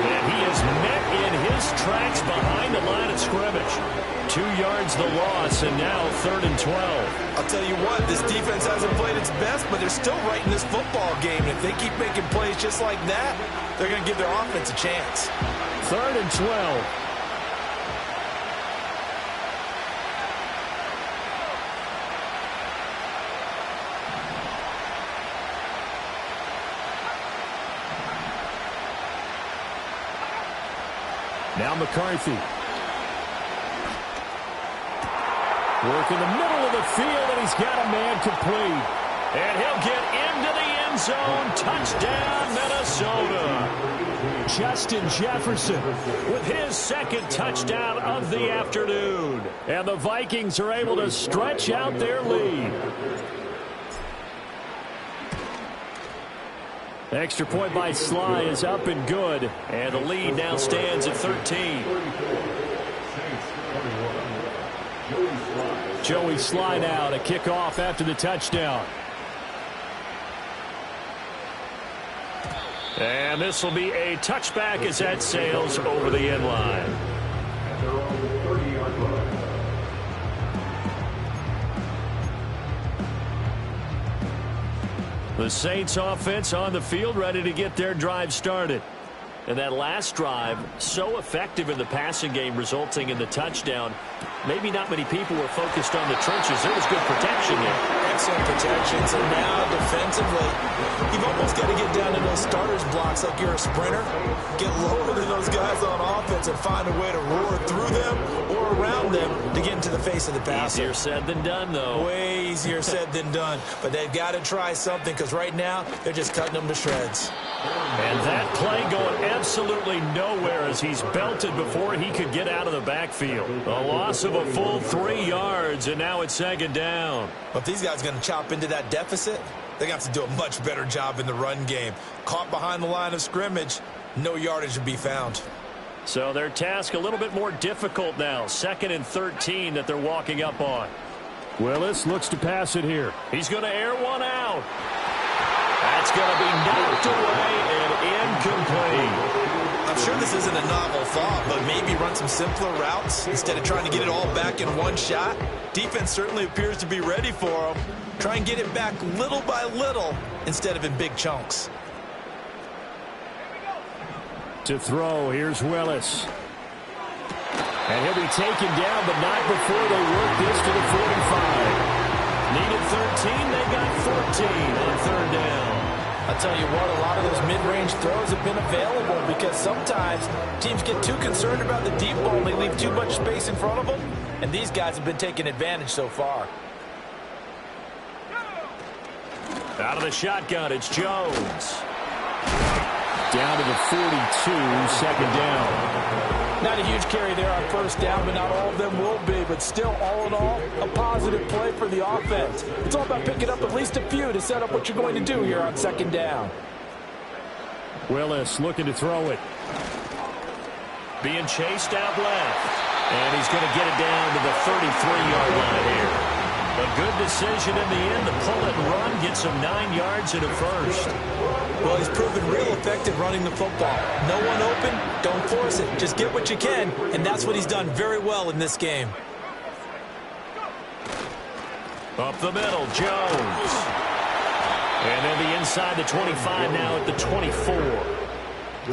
And he is met in his tracks behind the line of scrimmage. 2 yards the loss, and now 3rd and 12. I'll tell you what, this defense hasn't played its best, but they're still right in this football game. And if they keep making plays just like that, they're going to give their offense a chance. 3rd and 12. Now McCarthy. Work in the middle of the field, and he's got a man complete. And he'll get into the end zone. Touchdown, Minnesota. Justin Jefferson with his second touchdown of the afternoon. And the Vikings are able to stretch out their lead. Extra point by Sly is up and good. And the lead now stands at 13. Joey Sly now to kick off after the touchdown. And this will be a touchback as that sails over the end line. The Saints offense on the field, ready to get their drive started. And that last drive, so effective in the passing game, resulting in the touchdown. Maybe not many people were focused on the trenches. There was good protection there. Excellent protection. So now defensively, you've almost got to get down to those starters blocks like you're a sprinter. Get lower than those guys on offense and find a way to roar through them or around them to get into the face of the passer. Easier said than done, though. Way easier said than done. But they've got to try something because right now they're just cutting them to shreds. And that play going absolutely nowhere as he's belted before he could get out of the backfield. A loss of a full 3 yards, and now it's second down. But if these guys are going to chop into that deficit, they're going to have to do a much better job in the run game. Caught behind the line of scrimmage, no yardage to be found. So their task a little bit more difficult now. 2nd and 13 that they're walking up on. Willis looks to pass it here. He's going to air one out. That's going to be knocked away and incomplete. I'm sure this isn't a novel thought, but maybe run some simpler routes instead of trying to get it all back in one shot. Defense certainly appears to be ready for him. Try and get it back little by little instead of in big chunks. To throw, here's Willis. And he'll be taken down, but not before they work this to the 45. Needed 13, they got 14 on 3rd down. I'll tell you what, a lot of those mid-range throws have been available because sometimes teams get too concerned about the deep ball and they leave too much space in front of them, and these guys have been taking advantage so far. Out of the shotgun, it's Jones. Down to the 42, 2nd down. Not a huge carry there on 1st down, but not all of them will be. But still, all in all, a positive play for the offense. It's all about picking up at least a few to set up what you're going to do here on 2nd down. Willis looking to throw it. Being chased out left. And he's going to get it down to the 33-yard line here. A good decision in the end. The pull and run gets him 9 yards and a first. Well, he's proven real effective running the football. No one open, don't force it. Just get what you can, and that's what he's done very well in this game. Up the middle, Jones. And then the inside the 25 now at the 24.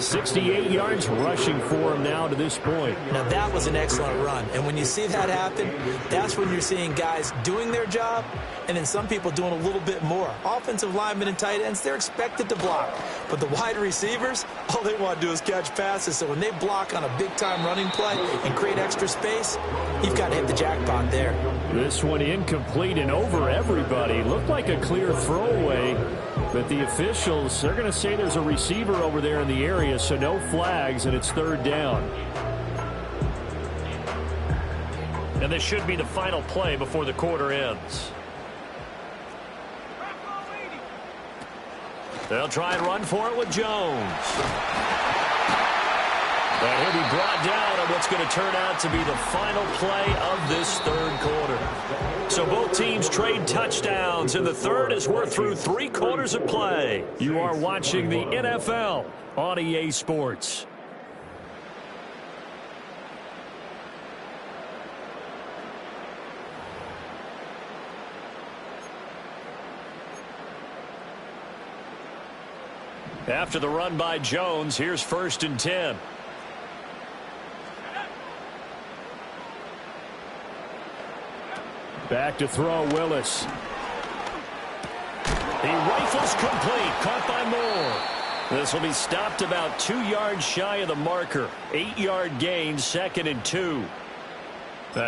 68 yards rushing for him now to this point. Now, that was an excellent run. And when you see that happen, that's when you're seeing guys doing their job and then some people doing a little bit more. Offensive linemen and tight ends, they're expected to block. But the wide receivers, all they want to do is catch passes. So when they block on a big-time running play and create extra space, you've got to hit the jackpot there. This one incomplete and over everybody. Looked like a clear throwaway. But the officials, they're going to say there's a receiver over there in the area, so no flags, and it's 3rd down. And this should be the final play before the quarter ends. They'll try and run for it with Jones. And he'll be brought down on what's going to turn out to be the final play of this 3rd quarter. So both teams trade touchdowns, and the 3rd as we're through 3 quarters of play. You are watching the NFL on EA Sports. After the run by Jones, here's 1st and 10. Back to throw, Willis. He rifles complete, caught by Moore. This will be stopped about 2 yards shy of the marker. 8-yard gain, 2nd and 2.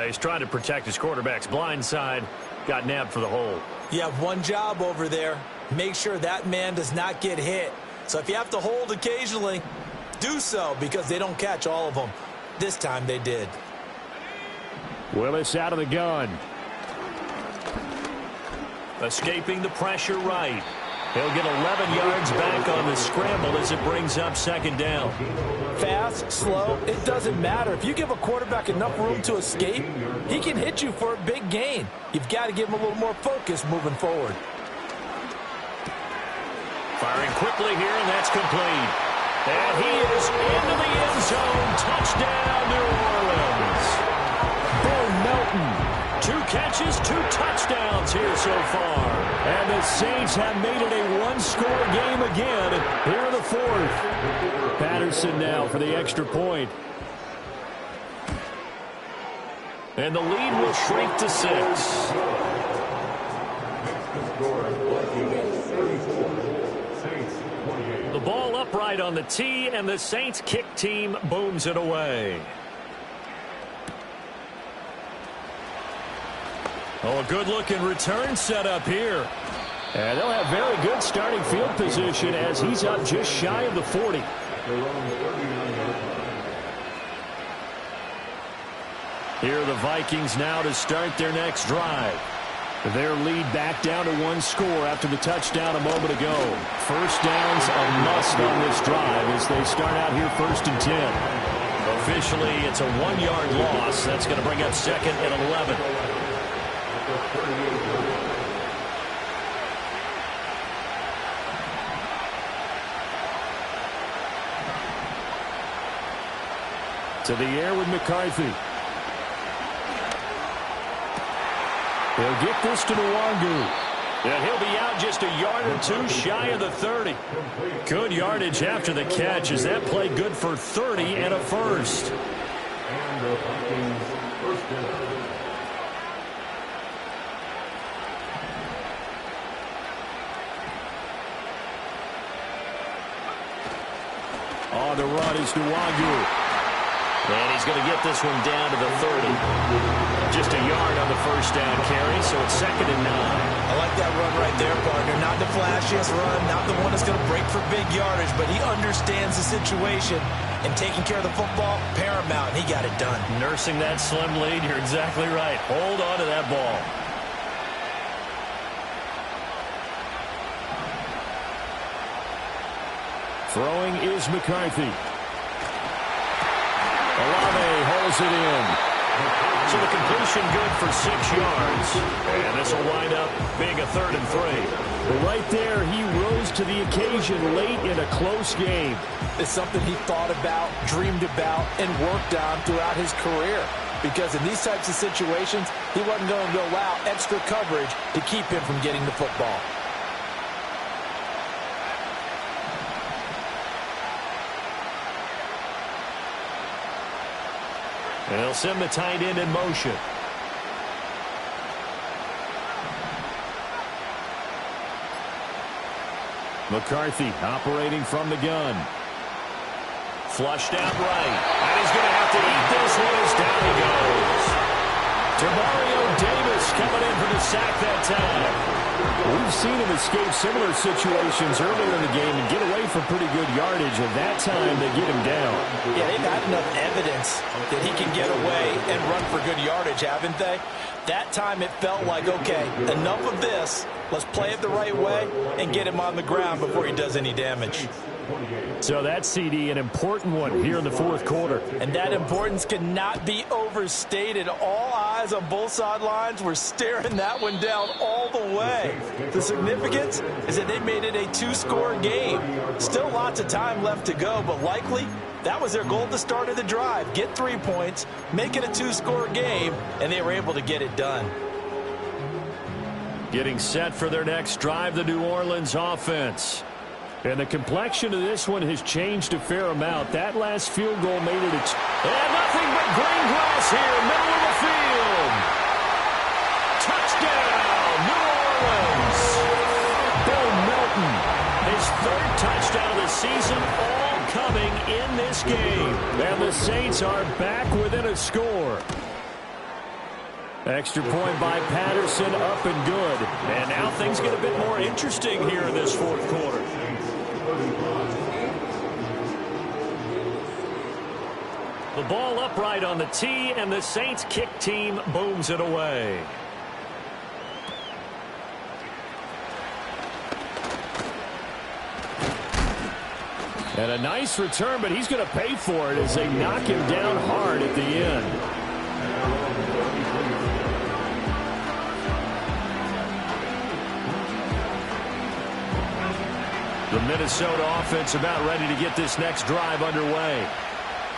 He's trying to protect his quarterback's blind side. got nabbed for the hold. You have one job over there. Make sure that man does not get hit. So if you have to hold occasionally, do so, because they don't catch all of them. This time they did. Willis out of the gun. Escaping the pressure right. He'll get 11 yards back on the scramble as it brings up second down. Fast, slow, it doesn't matter. If you give a quarterback enough room to escape, he can hit you for a big gain. You've got to give him a little more focus moving forward. Firing quickly here, and that's complete. And he is into the end zone. Touchdown, New Orleans. Bo Melton. 2 catches, 2 touchdowns here so far. And the Saints have made it a one-score game again here in the fourth. Patterson now for the extra point. And the lead will shrink to 6. The ball upright on the tee, and the Saints kick team booms it away. Oh, a good-looking return set up here. And they'll have very good starting field position as he's up just shy of the 40. Here are the Vikings now to start their next drive. Their lead back down to 1 score after the touchdown a moment ago. First down's a must on this drive as they start out here 1st and 10. Officially, it's a 1-yard loss. That's going to bring up second and 11. To the air with McCarthy. He'll get this to Nwangu. And he'll be out just a yard or 2 shy of the 30. Good yardage after the catch as that play good for 30 and a first. And the Vikings first down. On the run is Nwangu. And he's going to get this one down to the 30. Just a yard on the first down carry, so it's 2nd and 9. I like that run right there, partner. Not the flashiest run, not the one that's going to break for big yardage, but he understands the situation, and taking care of the football, paramount. He got it done. Nursing that slim lead, you're exactly right. Hold on to that ball. Throwing is McCarthy. Olave holds it in. So the completion good for 6 yards. And this will wind up being a 3rd and 3. But right there, he rose to the occasion late in a close game. It's something he thought about, dreamed about, and worked on throughout his career. Because in these types of situations, he wasn't going to allow extra coverage to keep him from getting the football. And he'll send the tight end in motion. McCarthy operating from the gun. Flushed out right. And he's going to have to eat this one as down he goes. Demario Davis coming in for the sack that time. We've seen him escape similar situations earlier in the game and get away from pretty good yardage, and that time they get him down. Yeah, they've had enough evidence that he can get away and run for good yardage, haven't they? That time it felt like, okay, enough of this. Let's play it the right way and get him on the ground before he does any damage. So that CD, an important one here in the 4th quarter. And that importance cannot be overstated. All eyes on both sidelines were staring that one down all the way. The significance is that they made it a 2-score game. Still lots of time left to go, but likely that was their goal at the start of the drive. Get 3 points, make it a 2-score game, and they were able to get it done. Getting set for their next drive, the New Orleans offense. And the complexion of this one has changed a fair amount. That last field goal made it and nothing but green grass here, middle of the field. Touchdown, New Orleans. Bo Melton. His 3rd touchdown of the season, all coming in this game. And the Saints are back within a score. Extra point by Patterson, up and good. And now things get a bit more interesting here in this fourth quarter. The ball upright on the tee, and the Saints kick team booms it away. And a nice return, but he's going to pay for it as they knock him down hard at the end. The Minnesota offense about ready to get this next drive underway.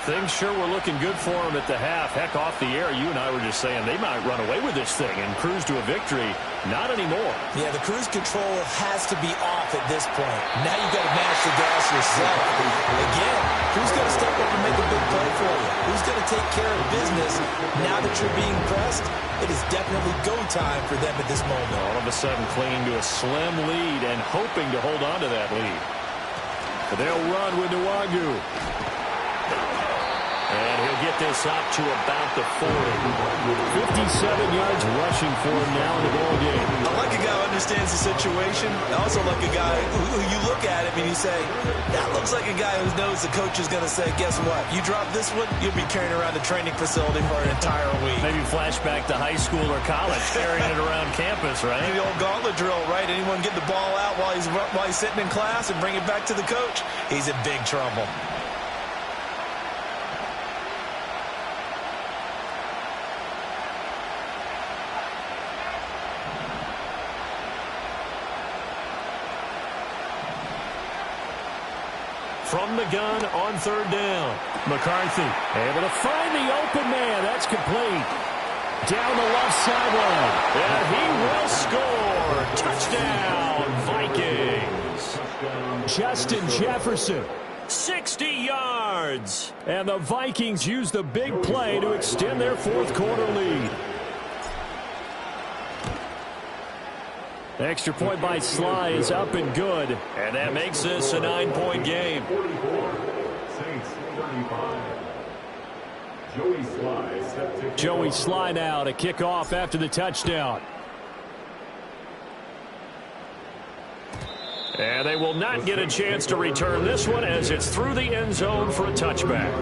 Things sure were looking good for them at the half. Heck, off the air, you and I were just saying they might run away with this thing and cruise to a victory. Not anymore. Yeah, the cruise control has to be off at this point. Now you've got to mash the gas yourself. Again, who's going to step up and make a big play for you? Who's going to take care of business now that you're being pressed? It is definitely go time for them at this moment. All of a sudden clinging to a slim lead and hoping to hold on to that lead. But they'll run with Nwangu. And he'll get this up to about the 40. 57 yards rushing for him now in the ball game. I like a guy who understands the situation. I also like a guy who you look at him and you say, that looks like a guy who knows the coach is going to say, guess what? You drop this one, you'll be carrying around the training facility for an entire week. Maybe flashback to high school or college, carrying it around campus, right? The old gauntlet drill, right? Anyone get the ball out while he's sitting in class and bring it back to the coach? He's in big trouble. From the gun on third down. McCarthy able to find the open man. That's complete. Down the left sideline. And he will score. Touchdown, Vikings. Justin Jefferson. 60 yards. And the Vikings use the big play to extend their fourth quarter lead. Extra point by Sly is up and good. And that makes this a 9-point game. 44, Saints 35. Joey Sly now to kick off after the touchdown. And they will not get a chance to return this one as it's through the end zone for a touchback.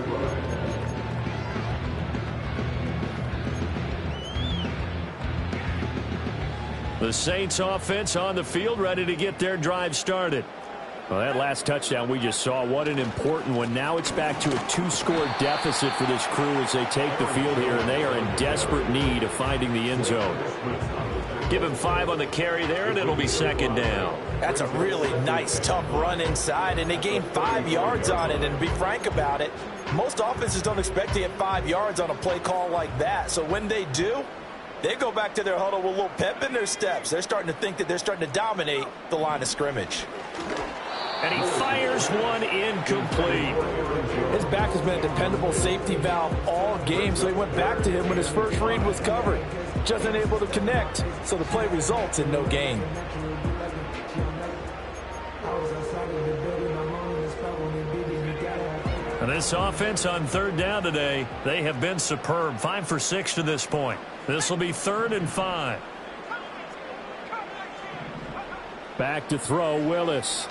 The Saints offense on the field ready to get their drive started. Well, that last touchdown we just saw, what an important one. Now it's back to a 2-score deficit for this crew as they take the field here, and they are in desperate need of finding the end zone. Give him 5 on the carry there, and it'll be second down. That's a really nice, tough run inside, and they gained 5 yards on it. And to be frank about it, most offenses don't expect to get 5 yards on a play call like that. So when they do, they go back to their huddle with a little pep in their steps. They're starting to think that they're starting to dominate the line of scrimmage. And he fires one incomplete. His back has been a dependable safety valve all game, so he went back to him when his first read was covered. Just unable to connect, so the play results in no gain. And this offense on third down today, they have been superb. 5 for 6 to this point. This will be 3rd and 5. Back to throw, Willis.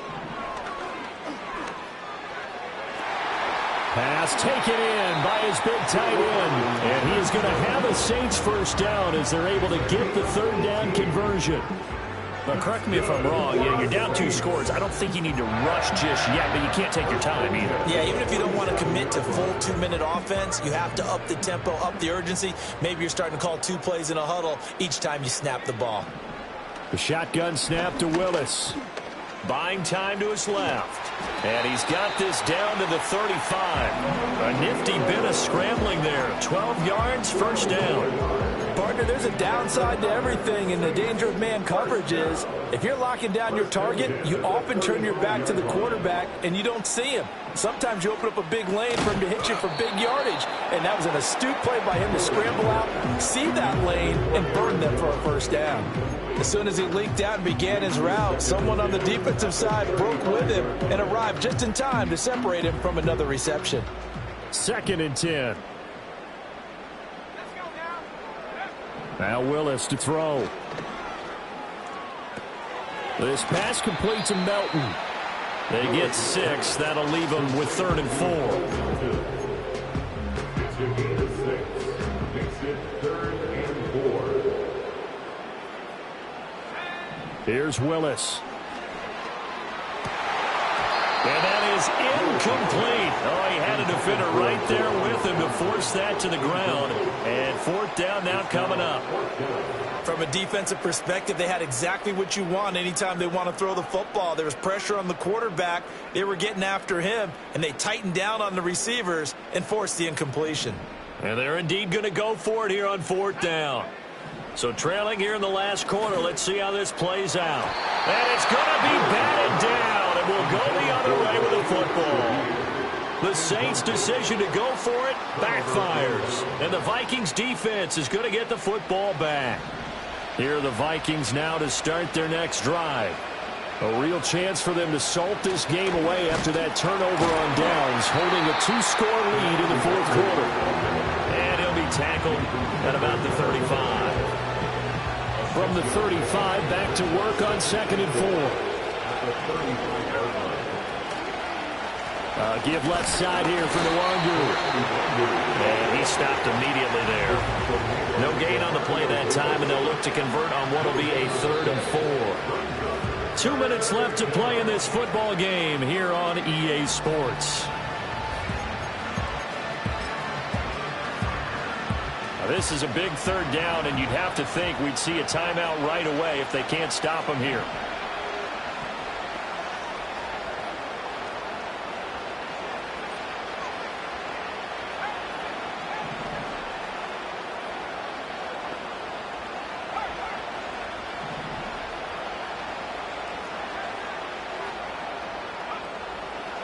Pass taken in by his big tight end. And he is going to have a Saints first down as they're able to get the third down conversion. But correct me if I'm wrong. Yeah, you're down 2 scores. I don't think you need to rush just yet, but you can't take your time either. Yeah, even if you don't want to commit to full 2-minute offense, you have to up the tempo, up the urgency. Maybe you're starting to call 2 plays in a huddle each time you snap the ball. The shotgun snap to Willis. Buying time to his left. And he's got this down to the 35. A nifty bit of scrambling there. 12 yards, first down. Partner, there's a downside to everything, and the danger of man coverage is if you're locking down your target, you often turn your back to the quarterback and you don't see him. Sometimes you open up a big lane for him to hit you for big yardage, and that was an astute play by him to scramble out, see that lane, and burn them for a first down. As soon as he leaked out and began his route, someone on the defensive side broke with him and arrived just in time to separate him from another reception. 2nd and 10. Now Willis to throw. This pass complete to Melton. They get 6. That'll leave them with 3rd and 4. It's a gain of 6. Makes it 3rd and 4. Here's Willis. And that is incomplete. Oh, he had a defender right there with him to force that to the ground. And 4th down now coming up. From a defensive perspective, they had exactly what you want anytime they want to throw the football. There was pressure on the quarterback. They were getting after him, and they tightened down on the receivers and forced the incompletion. And they're indeed going to go for it here on 4th down. So trailing here in the last quarter, let's see how this plays out. And it's going to be batted down, and we'll go the other way with the football. The Saints' decision to go for it backfires, and the Vikings' defense is going to get the football back. Here are the Vikings now to start their next drive. A real chance for them to salt this game away after that turnover on downs, holding a 2-score lead in the 4th quarter. And he'll be tackled at about the 35. From the 35, back to work on 2nd and 4. Give left side here for Nwangu. And he stopped immediately there. No gain on the play that time, and they'll look to convert on what will be a 3rd and 4. 2 minutes left to play in this football game here on EA Sports. Now, this is a big 3rd down, and you'd have to think we'd see a timeout right away if they can't stop him here.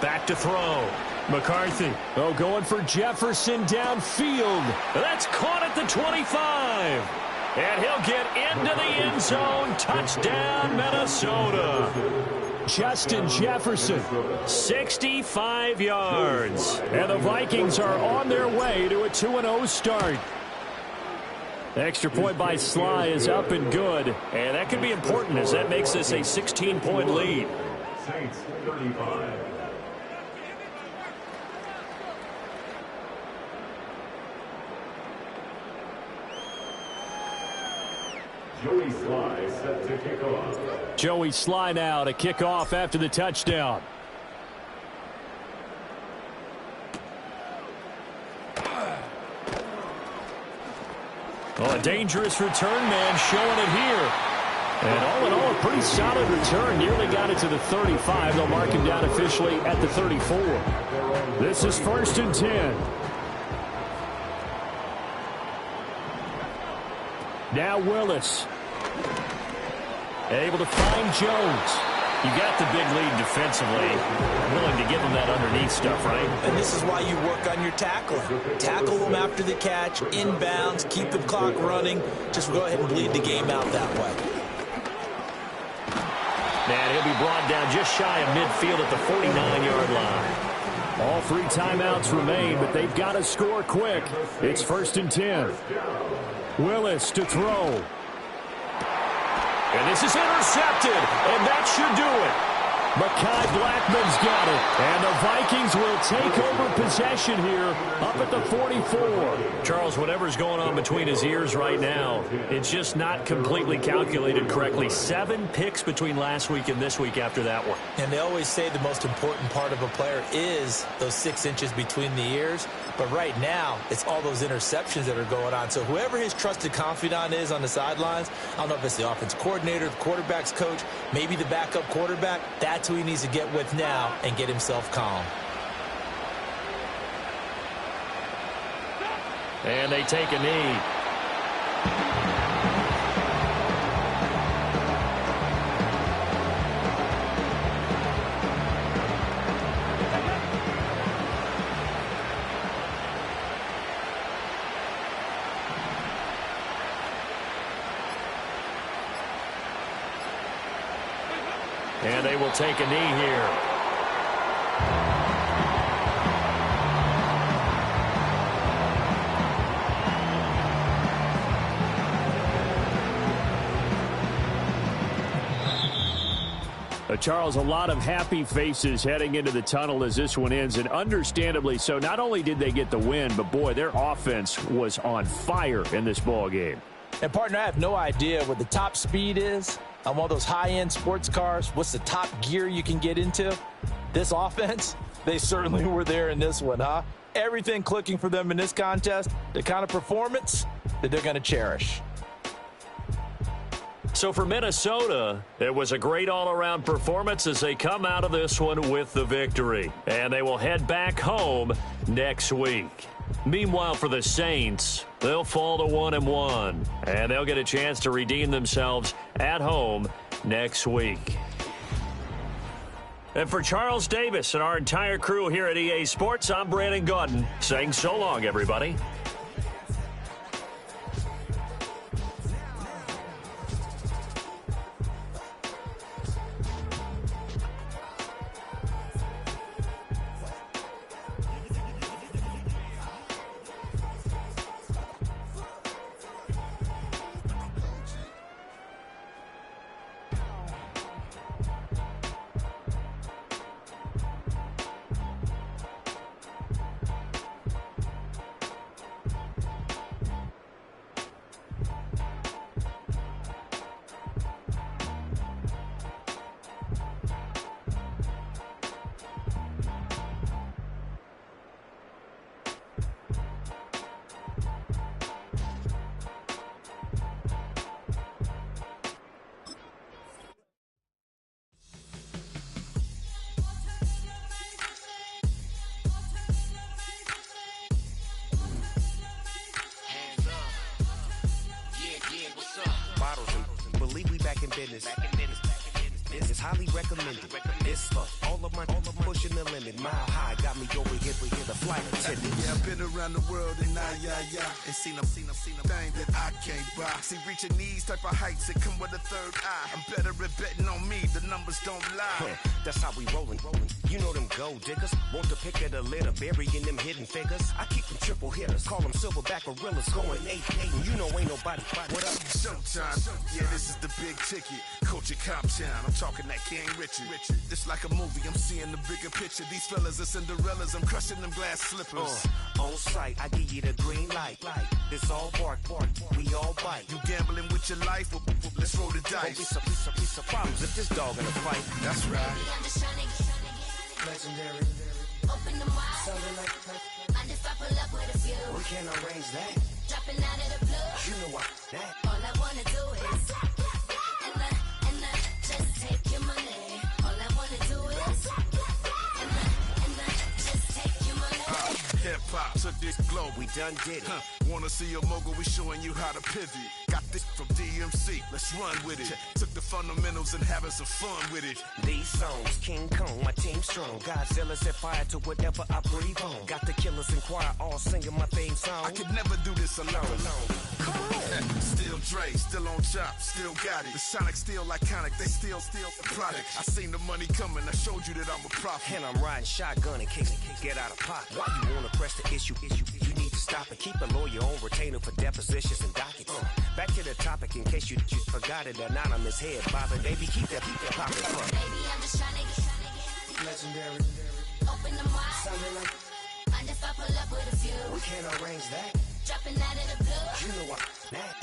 Back to throw. McCarthy. Oh, going for Jefferson downfield. That's caught at the 25. And he'll get into the end zone. Touchdown, Minnesota. Justin Jefferson, 65 yards. And the Vikings are on their way to a 2-0 start. Extra point by Sly is up and good. And that could be important as that makes this a 16-point lead. Saints 35. Joey Sly set to kick off. Joey Sly now to kick off after the touchdown. Oh, a dangerous return man showing it here. And all in all, a pretty solid return. Nearly got it to the 35. They'll mark him down officially at the 34. This is 1st and 10. Now Willis. Able to find Jones. You got the big lead defensively. Willing to give him that underneath stuff, right? And this is why you work on your tackling. Tackle them after the catch, inbounds, keep the clock running. Just go ahead and bleed the game out that way. And he'll be brought down just shy of midfield at the 49-yard line. All 3 timeouts remain, but they've got to score quick. It's 1st and 10. Willis to throw. And this is intercepted, and that should do it. Mekhi Blackman's got it, and the Vikings will take over possession here up at the 44. Charles, whatever's going on between his ears right now, it's just not completely calculated correctly. 7 picks between last week and this week after that one. And they always say the most important part of a player is those 6 inches between the ears. But right now, it's all those interceptions that are going on. So whoever his trusted confidant is on the sidelines, I don't know if it's the offense coordinator, the quarterback's coach, maybe the backup quarterback, that's who he needs to get with now and get himself calm. And they take a knee. And they will take a knee here. Charles, a lot of happy faces heading into the tunnel as this one ends, and understandably so. Not only did they get the win, but, boy, their offense was on fire in this ball game. And, partner, I have no idea what the top speed is on one of those high-end sports cars. What's the top gear you can get into? This offense, they certainly were there in this one, huh? Everything clicking for them in this contest, the kind of performance that they're going to cherish. So for Minnesota, it was a great all-around performance as they come out of this one with the victory. And they will head back home next week. Meanwhile, for the Saints, they'll fall to 1-1. And they'll get a chance to redeem themselves at home next week. And for Charles Davis and our entire crew here at EA Sports, I'm Brandon Gaudin saying so long, everybody. Business. This is highly recommended. It's for all of my pushing the limit. Mile high got me over here with the flight attendant. Yeah, I've been around the world and and seen them thing that I can't buy. See, reaching these type of heights, it come with a third eye. I'm better at betting on me. The numbers don't lie. That's how we rollin'. You know them gold diggers. Want to pick at a litter, burying them hidden figures. I keep them triple hitters. Call them silverback gorillas. Going 8-8, and you know ain't nobody. What up? Showtime. Yeah, this is the big ticket. Culture Cop Town. I'm talking that King Richard. It's like a movie. I'm seeing the bigger picture. These fellas are Cinderellas. I'm crushing them glass slippers. On sight, I give you the green light. It's all bark. We all bite. You gambling with your life? Well, let's roll the dice. Piece of problems if this dog in a fight. That's right. Legendary. Open them wide. Sounding like I just I pull up with a few. we can't arrange that. Dropping out of the blue. You know what? That. All I wanna do is and I just take your money. All I wanna do is and I just take your money. Hip hop took this globe. We done did it. Wanna see a mogul? We showing you how to pivot. Got this from DMC. Let's run with it. Took the fundamentals and having some fun with it. These songs, King Kong, my team strong. Godzilla set fire to whatever I breathe on. Got the killers in choir all singing my theme song. I could never do this alone. Come on. Still Dre, still on top, still got it. The Sonic still iconic, they still the product. I seen the money coming, I showed you that I'm a prophet. And I'm riding shotgun in case get out of pocket. Why you wanna press the issue? You need to stop and keep a lawyer on retainer for depositions and dockets. Back to the topic in case you forgot it. Anonymous head bobbing, baby, keep that popping. Baby, I'm just trying to get Legendary. open them wide. Sounding like I just I pull up with a few. we can't arrange that. Dropping out of the blue. You know what? That.